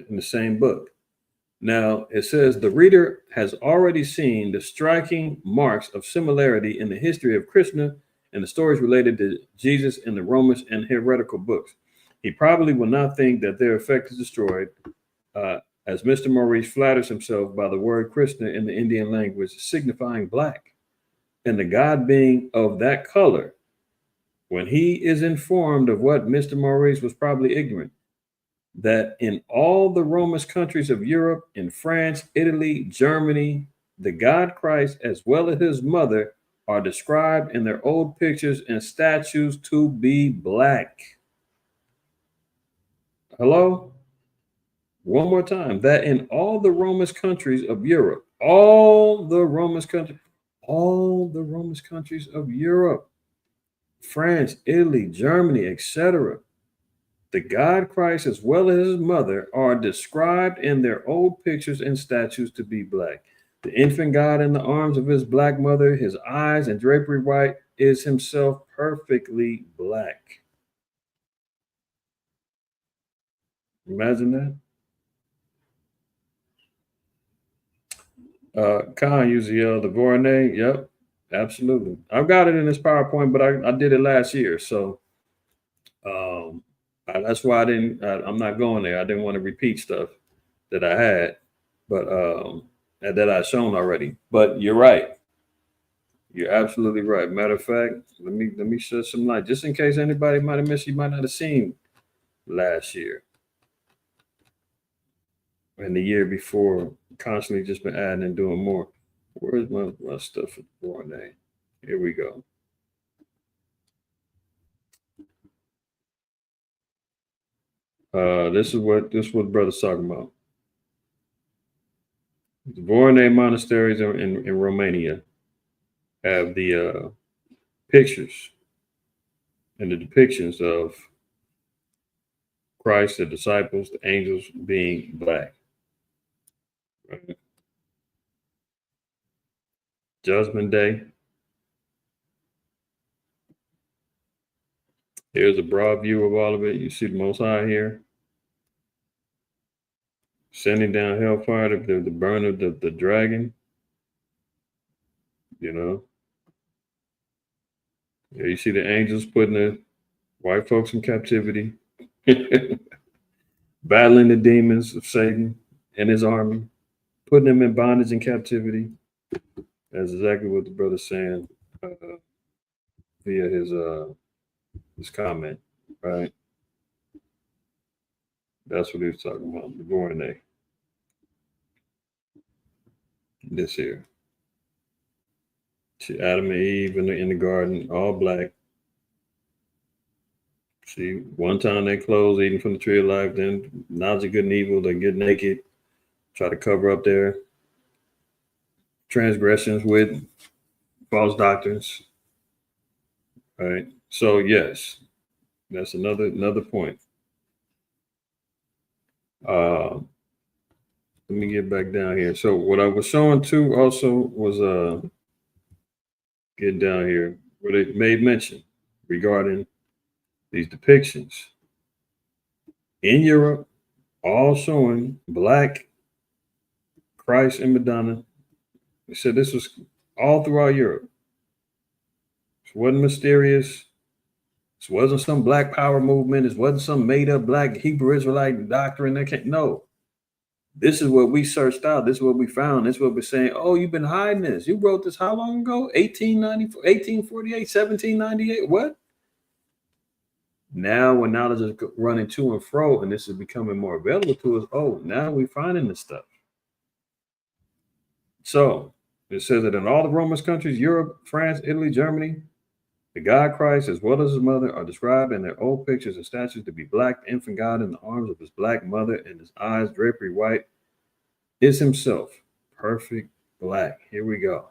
in the same book. Now, it says the reader has already seen the striking marks of similarity in the history of Krishna and the stories related to Jesus in the Romish and heretical books. He probably will not think that their effect is destroyed, as Mr. Maurice flatters himself by the word Krishna in the Indian language signifying black, and the god being of that color. When he is informed of what Mr. Maurice was probably ignorant, that in all the Romish countries of Europe, in France, Italy, Germany, the god Christ, as well as his mother, are described in their old pictures and statues to be black. Hello? One more time. That in all the Romish countries of Europe, all the Romish countries of Europe, France, Italy, Germany, etc., the god Christ as well as his mother are described in their old pictures and statues to be black. The infant God in the arms of his black mother, his eyes and drapery white, is himself perfectly black. Imagine that. Khan used the Voronoi. Yep, absolutely. I've got it in this PowerPoint, but I did it last year. So that's why I'm not going there. I didn't want to repeat stuff that I had, but that I've shown already. But you're right. You're absolutely right. Matter of fact, let me shed some light, just in case anybody might have missed. You might not have seen last year and the year before. Constantly just been adding and doing more. Where's my stuff for Voronoi? Here we go. This is what brother's talking about. The Voronoi monasteries in Romania have the pictures and the depictions of Christ, the disciples, the angels being black. Right. Judgment Day. Here's a broad view of all of it. You see the Most High here, sending down hellfire to burn of the dragon. You know. Yeah, you see the angels putting the white folks in captivity, battling the demons of Satan and his army, putting them in bondage and captivity. That's exactly what the brother's saying via his comment, right? That's what he was talking about, the Voronoi. This here. See Adam and Eve in the garden, all black. See, one time they clothes eating from the tree of life, then knowledge of good and evil, they get naked, try to cover up their transgressions with false doctrines. Right. So yes, that's another point. Let me get back down here. So what I was showing too also was get down here where they made mention regarding these depictions in Europe, all showing black Christ and Madonna. They said this was all throughout Europe. wasn't mysterious. This wasn't some black power movement. This wasn't some made up black Hebrew Israelite doctrine. No. This is what we searched out. This is what we found. This is what we're saying. Oh, you've been hiding this. You wrote this how long ago? 1894, 1848, 1798. What? Now, when knowledge is running to and fro and this is becoming more available to us, oh, now we're finding this stuff. So it says that in all the Roman countries, Europe, France, Italy, Germany, the God Christ, as well as his mother, are described in their old pictures and statues to be black. The infant God in the arms of his black mother and his eyes drapery white is himself, perfect black. Here we go.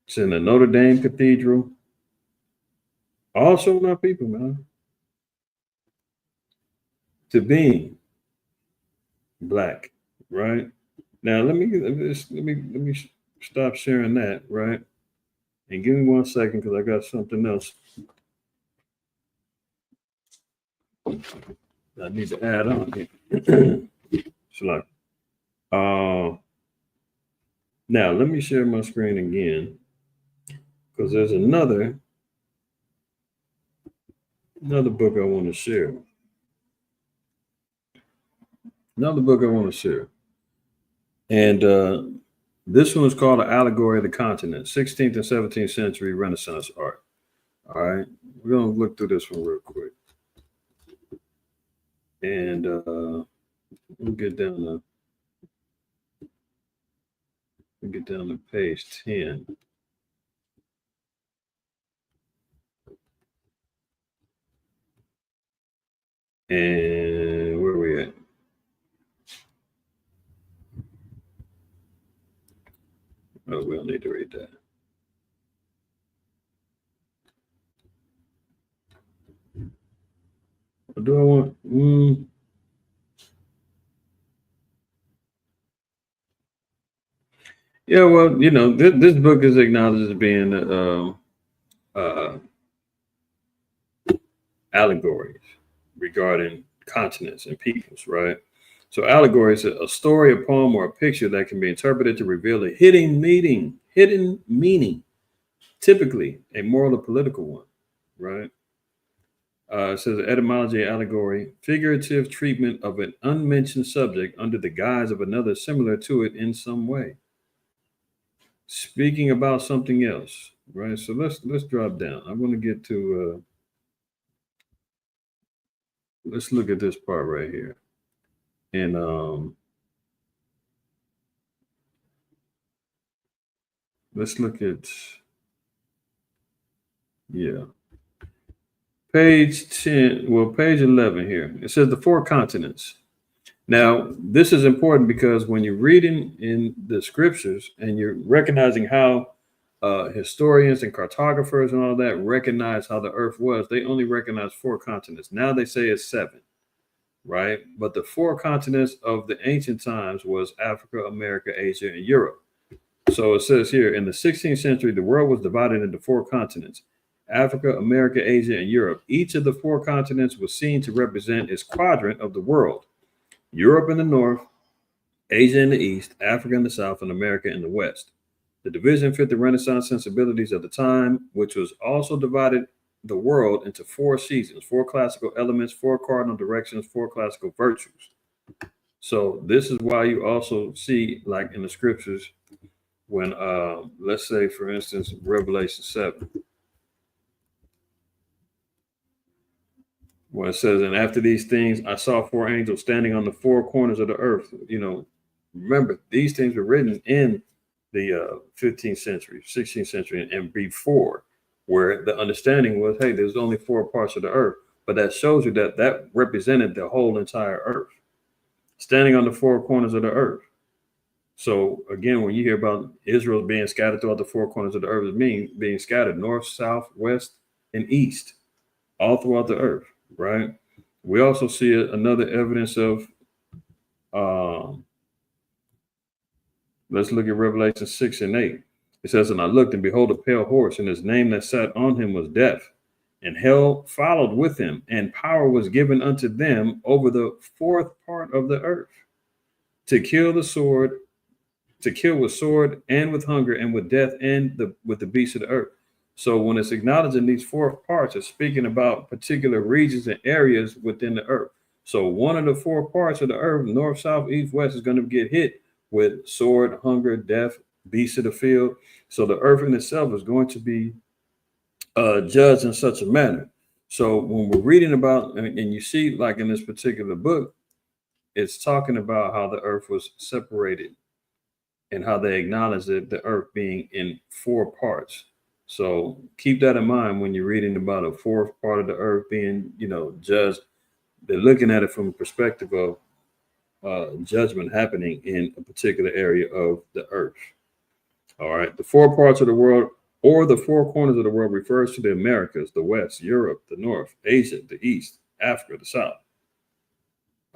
It's in the Notre Dame Cathedral. Also, my people, man, to being black, right? Now, let me stop sharing that, right? And give me 1 second because I got something else I need to add on here. So, now let me share my screen again because there's another book I want to share. Another book I want to share. And this one is called An Allegory of the Continent, 16th and 17th century Renaissance art. All right. We're going to look through this one real quick. And we'll get down to page 10. And where are we at? Oh, we don't need to read that. What do I want? Yeah, well, you know, this book is acknowledged as being allegories regarding continents and peoples, right? So allegory is a story, a poem, or a picture that can be interpreted to reveal a hidden meaning, typically a moral or political one, right? It says etymology, allegory, figurative treatment of an unmentioned subject under the guise of another similar to it in some way. Speaking about something else, right? So let's drop down. I want to get to let's look at this part right here. And let's look at page 10, well, page 11 here. It says the 4 continents. Now, this is important because when you're reading in the scriptures and you're recognizing how historians and cartographers and all that recognize how the earth was, they only recognize 4 continents. Now they say it's 7, right? But the 4 continents of the ancient times was Africa, America, Asia, and Europe. So it says here, in the 16th century, the world was divided into 4 continents: Africa, America, Asia, and Europe. Each of the 4 continents was seen to represent its quadrant of the world: Europe in the north, Asia in the east, Africa in the south, and America in the west. The division fit the Renaissance sensibilities of the time, which was also divided the world into 4 seasons, 4 classical elements, 4 cardinal directions, 4 classical virtues. So this is why you also see, like in the scriptures, when let's say, for instance, Revelation 7, where it says, and after these things, I saw 4 angels standing on the 4 corners of the earth. You know, remember, these things were written in the 15th century, 16th century, and before, where the understanding was, hey, there's only 4 parts of the earth. But that shows you that that represented the whole entire earth, standing on the 4 corners of the earth. So again, when you hear about Israel being scattered throughout the 4 corners of the earth, it being scattered north, south, west, and east, all throughout the earth. Right. We also see another evidence of, let's look at Revelation 6 and 8. It says, and I looked, and behold, a pale horse, and his name that sat on him was Death, and hell followed with him, and power was given unto them over the 4th part of the earth, to kill the sword to kill with sword and with hunger and with death and with the beasts of the earth. So when it's acknowledging these four parts, it's speaking about particular regions and areas within the earth. So one of the four parts of the earth, north, south, east, west, is going to get hit with sword, hunger, death, beasts of the field. So the earth in itself is going to be judged in such a manner. So when we're reading about, and you see, like in this particular book, it's talking about how the earth was separated and how they acknowledge that the earth being in four parts. So keep that in mind when you're reading about a fourth part of the earth being, judged. They're looking at it from a perspective of judgment happening in a particular area of the earth. All right. The four parts of the world or the four corners of the world refers to the Americas, the West, Europe, the North, Asia, the East, Africa, the South.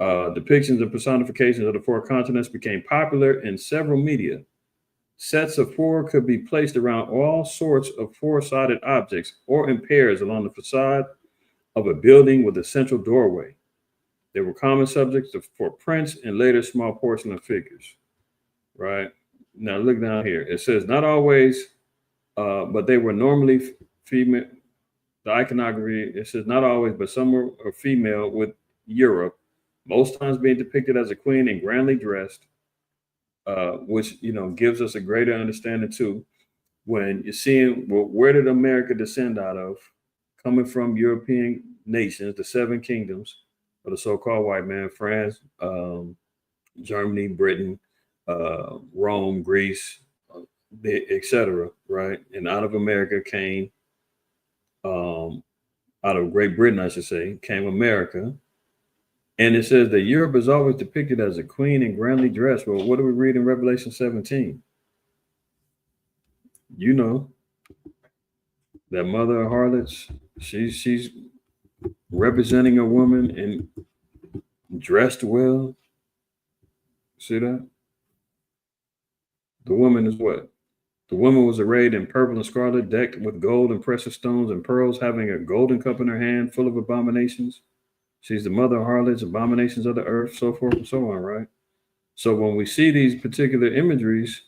Depictions and personifications of the four continents became popular in several media. Sets of four could be placed around all sorts of four-sided objects or in pairs along the facade of a building with a central doorway. They were common subjects for prints and later small porcelain figures. Right? Now look down here. It says not always, but they were normally female. The iconography, it says not always, but some were female with Europe, most times being depicted as a queen and grandly dressed, which gives us a greater understanding too. When you're seeing, well, where did America descend out of? Coming from European nations, the seven kingdoms of the so-called white man: France, Germany, Britain, Rome, Greece, etc. Right, and out of America came, out of Great Britain, I should say, came America. And it says that Europe is always depicted as a queen and grandly dressed. Well, what do we read in Revelation 17? That mother of harlots, she's representing a woman and dressed well. See that? The woman is what? The woman was arrayed in purple and scarlet, decked with gold and precious stones and pearls, having a golden cup in her hand full of abominations. She's the mother of harlots, abominations of the earth, so forth and so on, right? So when we see these particular imageries,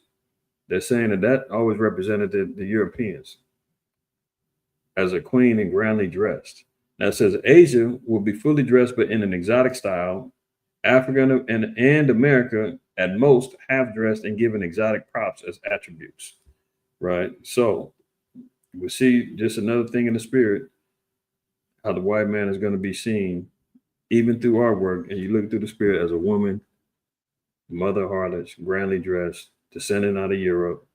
they're saying that always represented the Europeans as a queen and grandly dressed. Now it says Asia will be fully dressed, but in an exotic style. Africa and America, at most, half dressed and given exotic props as attributes, right? So we see just another thing in the spirit, how the white man is going to be seen even through our work, and you look through the spirit as a woman, mother harlots, grandly dressed, descending out of Europe,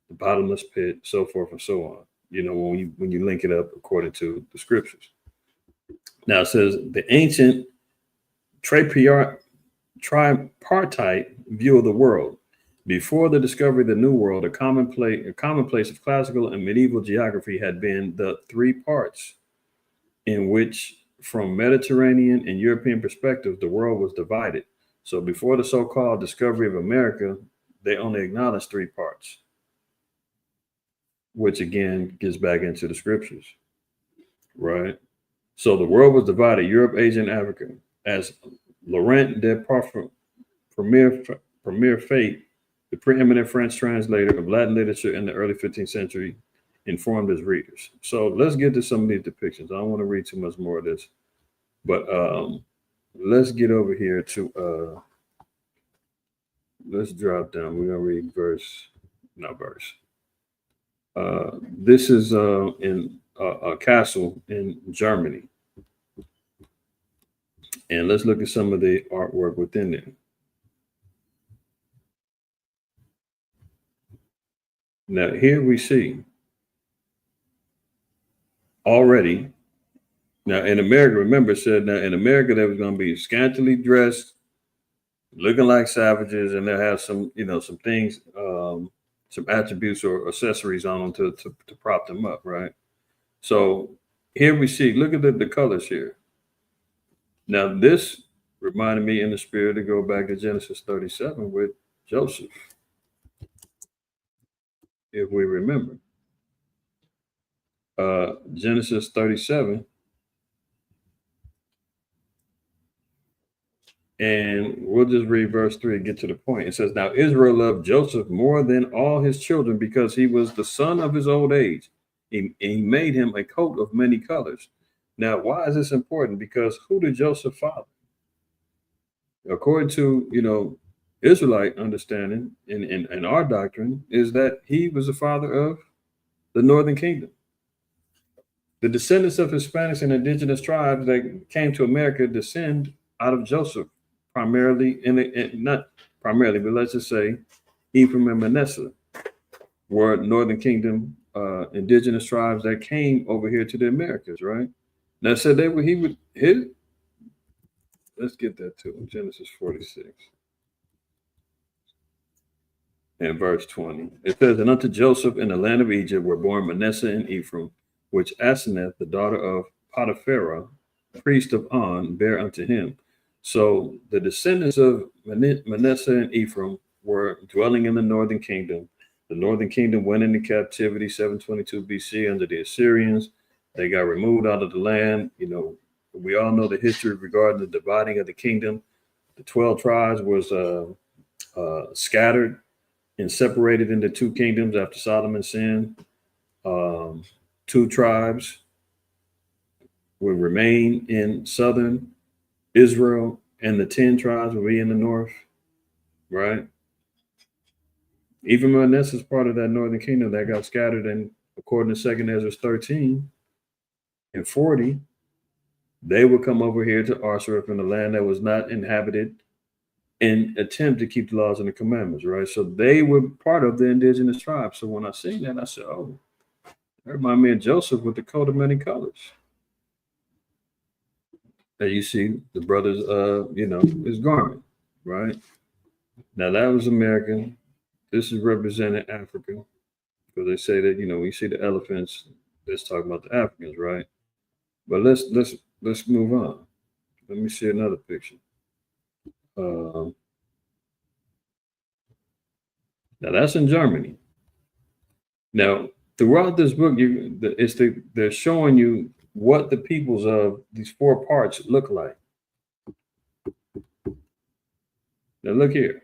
the bottomless pit, so forth and so on. When you link it up according to the scriptures. Now it says the ancient tripartite view of the world. Before the discovery of the New World, a commonplace of classical and medieval geography had been the three parts in which, from Mediterranean and European perspectives, the world was divided. So before the so-called discovery of America, they only acknowledged three parts, which again gets back into the scriptures, right? So the world was divided: Europe, Asia, and Africa. As Laurent de Premier Fate, the preeminent French translator of Latin literature in the early 15th century, informed his readers. So let's get to some of these depictions. I don't want to read too much more of this, but let's get over here to let's drop down. We're gonna read this is in a castle in Germany, and let's look at some of the artwork within there. Now here we see already. Now in America, remember, it said now in America there was going to be scantily dressed, looking like savages, and they'll have some, some things, some attributes or accessories on them to prop them up, right? So here we see, look at the colors here. Now this reminded me in the spirit to go back to Genesis 37 with Joseph, if we remember. Genesis 37. And we'll just read verse 3 and get to the point. It says, Now Israel loved Joseph more than all his children because he was the son of his old age. He made him a coat of many colors. Now, why is this important? Because who did Joseph father? According to, Israelite understanding and our doctrine is that he was the father of the northern kingdom. The descendants of Hispanics and indigenous tribes that came to America descend out of Joseph, primarily, not primarily, but let's just say Ephraim and Manasseh were northern kingdom indigenous tribes that came over here to the Americas, right? Now, said let's get that too, Genesis 46. And verse 20. It says, And unto Joseph in the land of Egypt were born Manasseh and Ephraim, which Asenath, the daughter of Potipharah, priest of On, bare unto him. So the descendants of Manasseh and Ephraim were dwelling in the northern kingdom. The northern kingdom went into captivity 722 BC under the Assyrians. They got removed out of the land. We all know the history regarding the dividing of the kingdom. The 12 tribes was scattered and separated into two kingdoms after Solomon's sin. 2 tribes would remain in southern Israel, and the 10 tribes will be in the north, right? Even Manasseh is part of that northern kingdom that got scattered, and according to 2 Ezra 13 and 40, they would come over here to Osiris from the land that was not inhabited and attempt to keep the laws and the commandments, right? So they were part of the indigenous tribe. So when I seen that, I said, oh, that reminds me of Joseph with the coat of many colors. And you see the brothers, his garment, right? Now that was American. This is representing Africa, because they say that, we see the elephants. Let's talk about the Africans, right? But let's move on. Let me see another picture. Now that's in Germany. Now throughout this book, they're showing you what the peoples of these 4 parts look like. Now look here.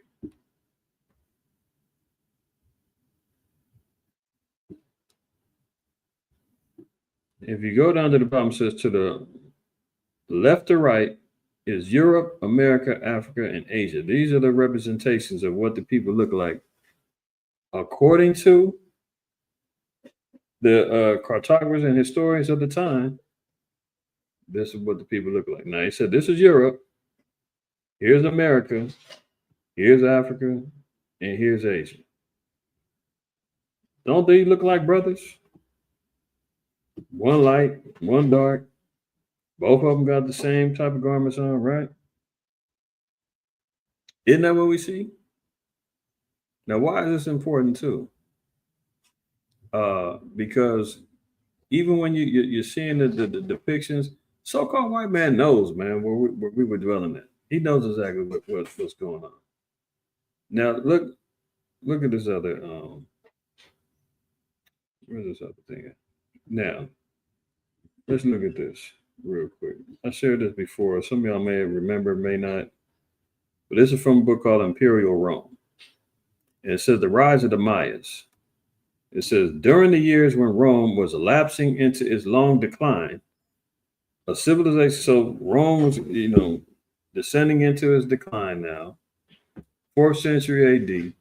If you go down to the bottom, it says to the left to right is Europe, America, Africa, and Asia. These are the representations of what the people look like. According to the cartographers and historians of the time, this is what the people look like. Now, he said, this is Europe, here's America, here's Africa, and here's Asia. Don't they look like brothers? One light, one dark. Both of them got the same type of garments on, right? Isn't that what we see? Now, why is this important too? Because even when you're seeing the depictions, so-called white man knows, man, where we were dwelling at. He knows exactly what's going on. Now, look at this other, where's this other thing at? Now, let's look at this real quick. I shared this before. Some of y'all may remember, may not. But this is from a book called Imperial Rome. And it says the rise of the Mayas. It says, during the years when Rome was lapsing into its long decline, a civilization, so Rome was, descending into its decline now, 4th century AD,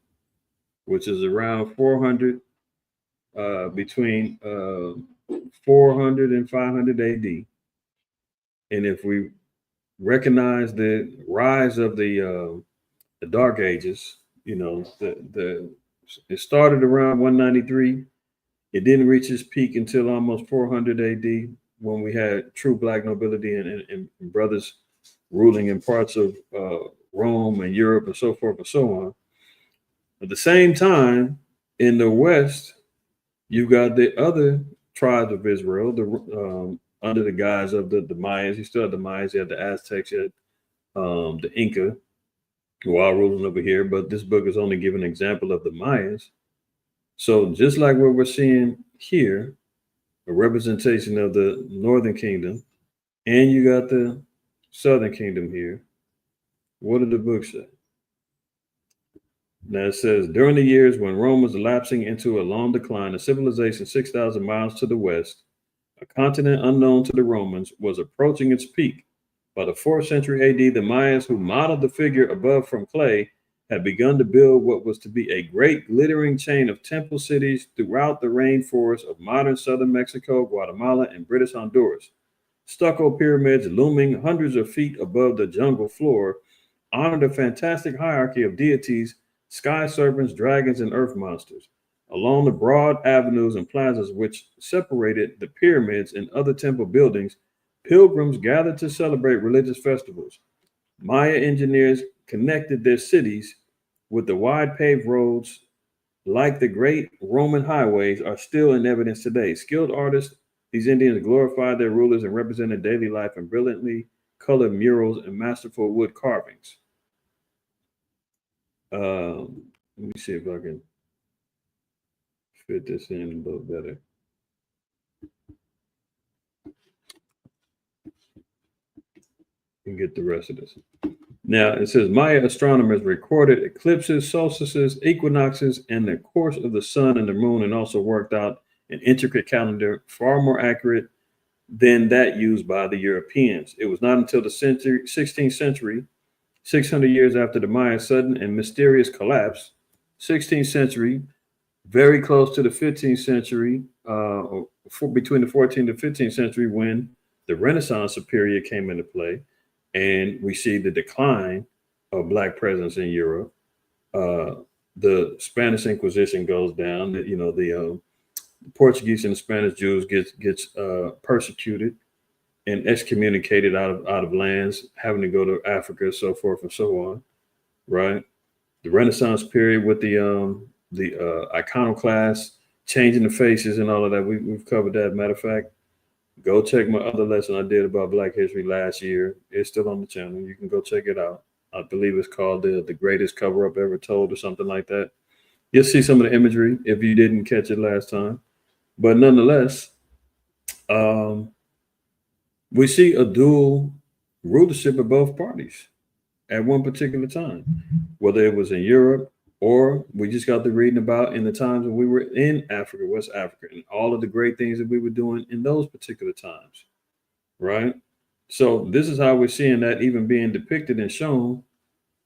which is around 400, between 400 and 500 AD. And if we recognize the rise of the Dark Ages, it started around 193. It didn't reach its peak until almost 400 AD, when we had true Black nobility and brothers ruling in parts of Rome and Europe and so forth and so on. At the same time, in the West, you got the other tribes of Israel, under the guise of the Mayas. You still had the Mayas, you had the Aztecs, you had the Inca, who are ruling over here. But this book is only giving an example of the Mayas. So just like what we're seeing here, a representation of the Northern Kingdom, and you got the Southern Kingdom here, What did the book say? Now it says, during the years when Rome was lapsing into a long decline, a civilization 6,000 miles to the west, a continent unknown to the Romans, was approaching its peak. By the 4th century AD, the Mayans, who modeled the figure above from clay, had begun to build what was to be a great glittering chain of temple cities throughout the rainforests of modern southern Mexico, Guatemala, and British Honduras. Stucco pyramids looming hundreds of feet above the jungle floor honored a fantastic hierarchy of deities, sky serpents, dragons, and earth monsters. Along the broad avenues and plazas which separated the pyramids and other temple buildings, pilgrims gathered to celebrate religious festivals. Maya engineers connected their cities with the wide paved roads, like the great Roman highways, are still in evidence today. Skilled artists, these Indians glorified their rulers and represented daily life in brilliantly colored murals and masterful wood carvings. Let me see if I can fit this in a little better. And get the rest of this. Now it says Maya astronomers recorded eclipses, solstices, equinoxes, and the course of the sun and the moon, and also worked out an intricate calendar far more accurate than that used by the Europeans. It was not until the 16th century, 600 years after the Maya's sudden and mysterious collapse, 16th century, very close to the 15th century, between the 14th and 15th century, when the Renaissance period came into play, and we see the decline of Black presence in Europe. The Spanish Inquisition goes down. The Portuguese and the Spanish Jews gets persecuted and excommunicated out of lands, having to go to Africa, so forth and so on. Right. The Renaissance period with the iconoclasts changing the faces and all of that. We've covered that. Matter of fact, go check my other lesson I did about Black history last year. It's still on the channel. You can go check it out. I believe it's called the greatest cover up ever told or something like that. You'll see some of the imagery if you didn't catch it last time. But nonetheless, we see a dual rulership of both parties at one particular time, whether it was in Europe or we just got to reading about in the times when we were in Africa, West Africa, and all of the great things that we were doing in those particular times, right? So this is how we're seeing that even being depicted and shown,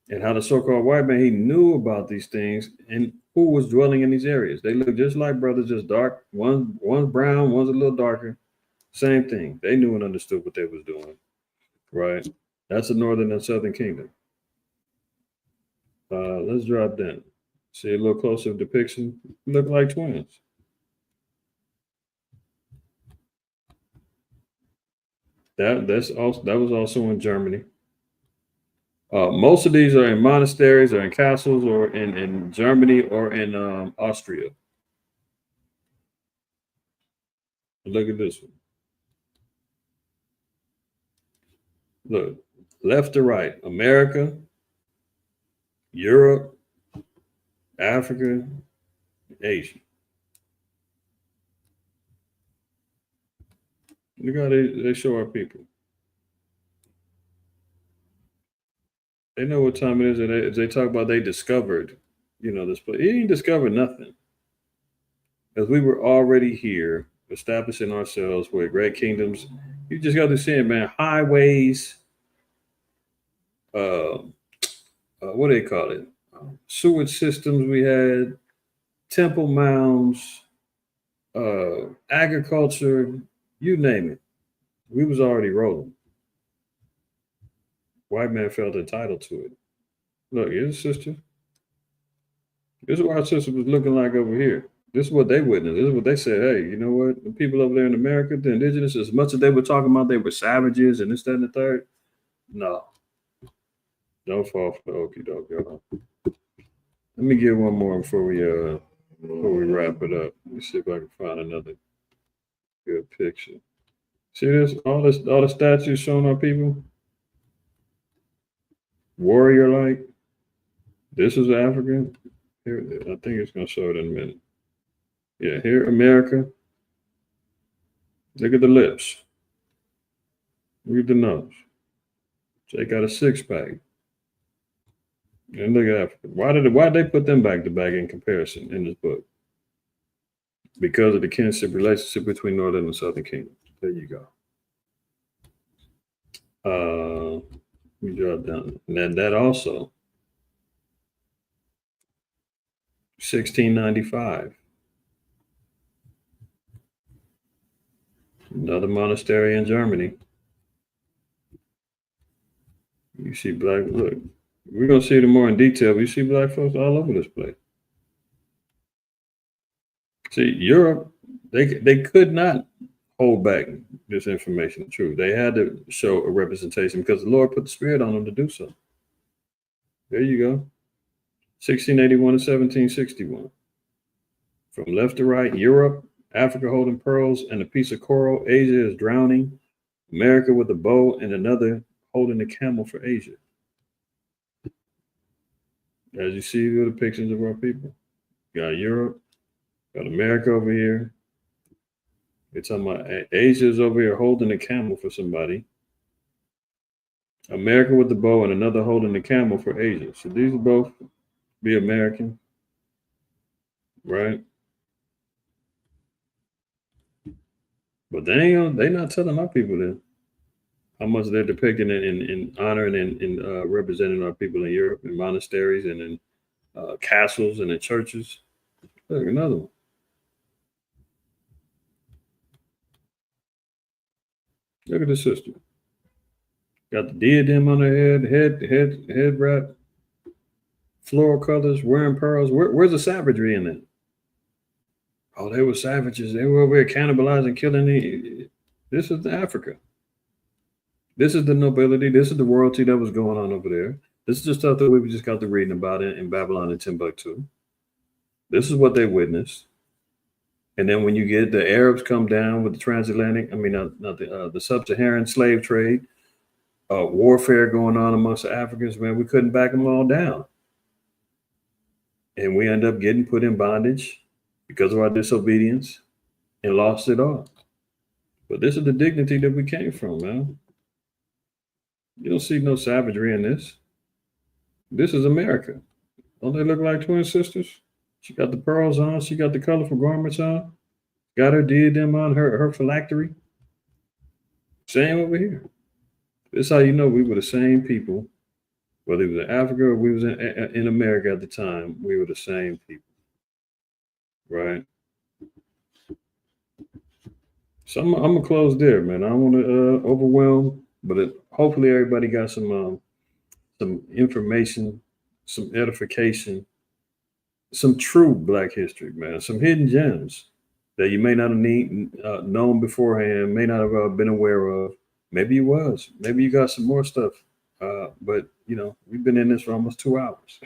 and how the so-called white man, he knew about these things and who was dwelling in these areas. They look just like brothers, just dark. One's brown, one's a little darker. Same thing. They knew and understood what they was doing, right? That's the northern and southern kingdom. Let's drop down. See a little closer depiction. Look like twins. That was also in Germany. Most of these are in monasteries or in castles or in Germany or in Austria. Look at this one. Look, left to right, America, Europe, Africa, Asia. Look how they show our people. They know what time it is. And they talk about they discovered, this place. He didn't discover nothing. Because we were already here, establishing ourselves with great kingdoms. You just got to see it, man. Highways, what do they call it? Sewage systems we had, temple mounds, agriculture, you name it. We was already rolling. White man felt entitled to it. Look, here's a sister. This is what our sister was looking like over here. This is what they witnessed. This is what they said. Hey, you know what? The people over there in America, the indigenous, as much as they were talking about they were savages and this, that, and the third, no. Don't fall for the okie doke, y'all. Let me get one more before we wrap it up. Let me see if I can find another good picture. See this? All the statues showing our people. Warrior like. This is African. Here, I think it's gonna show it in a minute. Yeah, here, America. Look at the lips. Look at the nose. Jake got a 6-pack. And look at Africa. Why did they put them back to back in comparison in this book? Because of the kinship relationship between Northern and Southern Kingdom. There you go. We jot down. And then that also 1695. Another monastery in Germany. You see black, look, we're going to see them more in detail, but you see black folks all over this place. See, Europe, they could not hold back this information, the truth. They had to show a representation because the Lord put the Spirit on them to do so. There you go. 1681 to 1761. From left to right, Europe, Africa holding pearls and a piece of coral. Asia is drowning. America with a bow and another holding a camel for Asia. As you see the depictions of our people. Got Europe, got America over here. They're talking about Asia's over here holding a camel for somebody. America with the bow and another holding the camel for Asia. So these will both be American, right? But they're not telling our people that how much they're depicting in honoring and representing our people in Europe, in monasteries and in castles and in churches. Look, another one. Look at the sister. Got the diadem on her head wrap, floral colors, wearing pearls. Where's the savagery in that? Oh, they were savages. They were over here cannibalizing, killing. This is Africa. This is the nobility. This is the royalty that was going on over there. This is the stuff that we just got to reading about in Babylon and Timbuktu. This is what they witnessed. And then when you get the Arabs come down with the transatlantic, the sub-Saharan slave trade, warfare going on amongst the Africans, man, we couldn't back them all down. And we end up getting put in bondage because of our disobedience and lost it all. But this is the dignity that we came from, man. You don't see no savagery in this. This is America. Don't they look like twin sisters? She got the pearls on. She got the colorful garments on. Got her diadem on, her phylactery. Same over here. This is how you know we were the same people. Whether it was in Africa or we was in America at the time, we were the same people. Right? So I'm going to close there, man. I don't want to overwhelm, but hopefully everybody got some information, some edification, some true Black history, man. Some hidden gems that you may not have known beforehand, may not have been aware of. Maybe you was. Maybe you got some more stuff. But, we've been in this for almost 2 hours.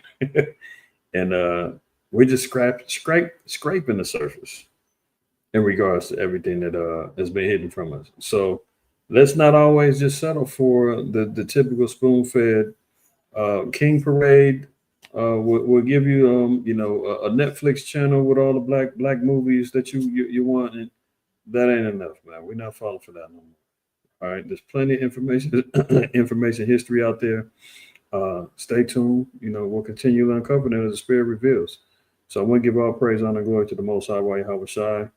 And we're just scraping the surface in regards to everything that has been hidden from us. So let's not always just settle for the typical spoon-fed King Parade. We'll give you a Netflix channel with all the black movies that you want, and that ain't enough, man. We're not falling for that no more. All right, there's plenty of information history out there. Stay tuned. We'll continue to uncover that as the Spirit reveals. So I want to give all praise, honor, and glory to the Most High, IQAhmath.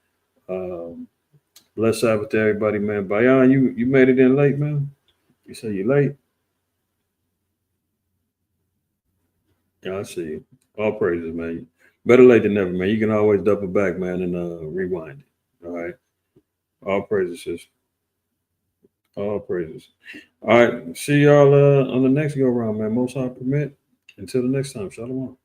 Blessed Sabbath to everybody, man. Bayan, you made it in late, man. You say you late. Yeah, I see you. All praises, man. Better late than never, man. You can always double back, man, and rewind it. All right. All praises, sis. All praises. All right. See y'all on the next go round, man. Most High permit. Until the next time. Shalom.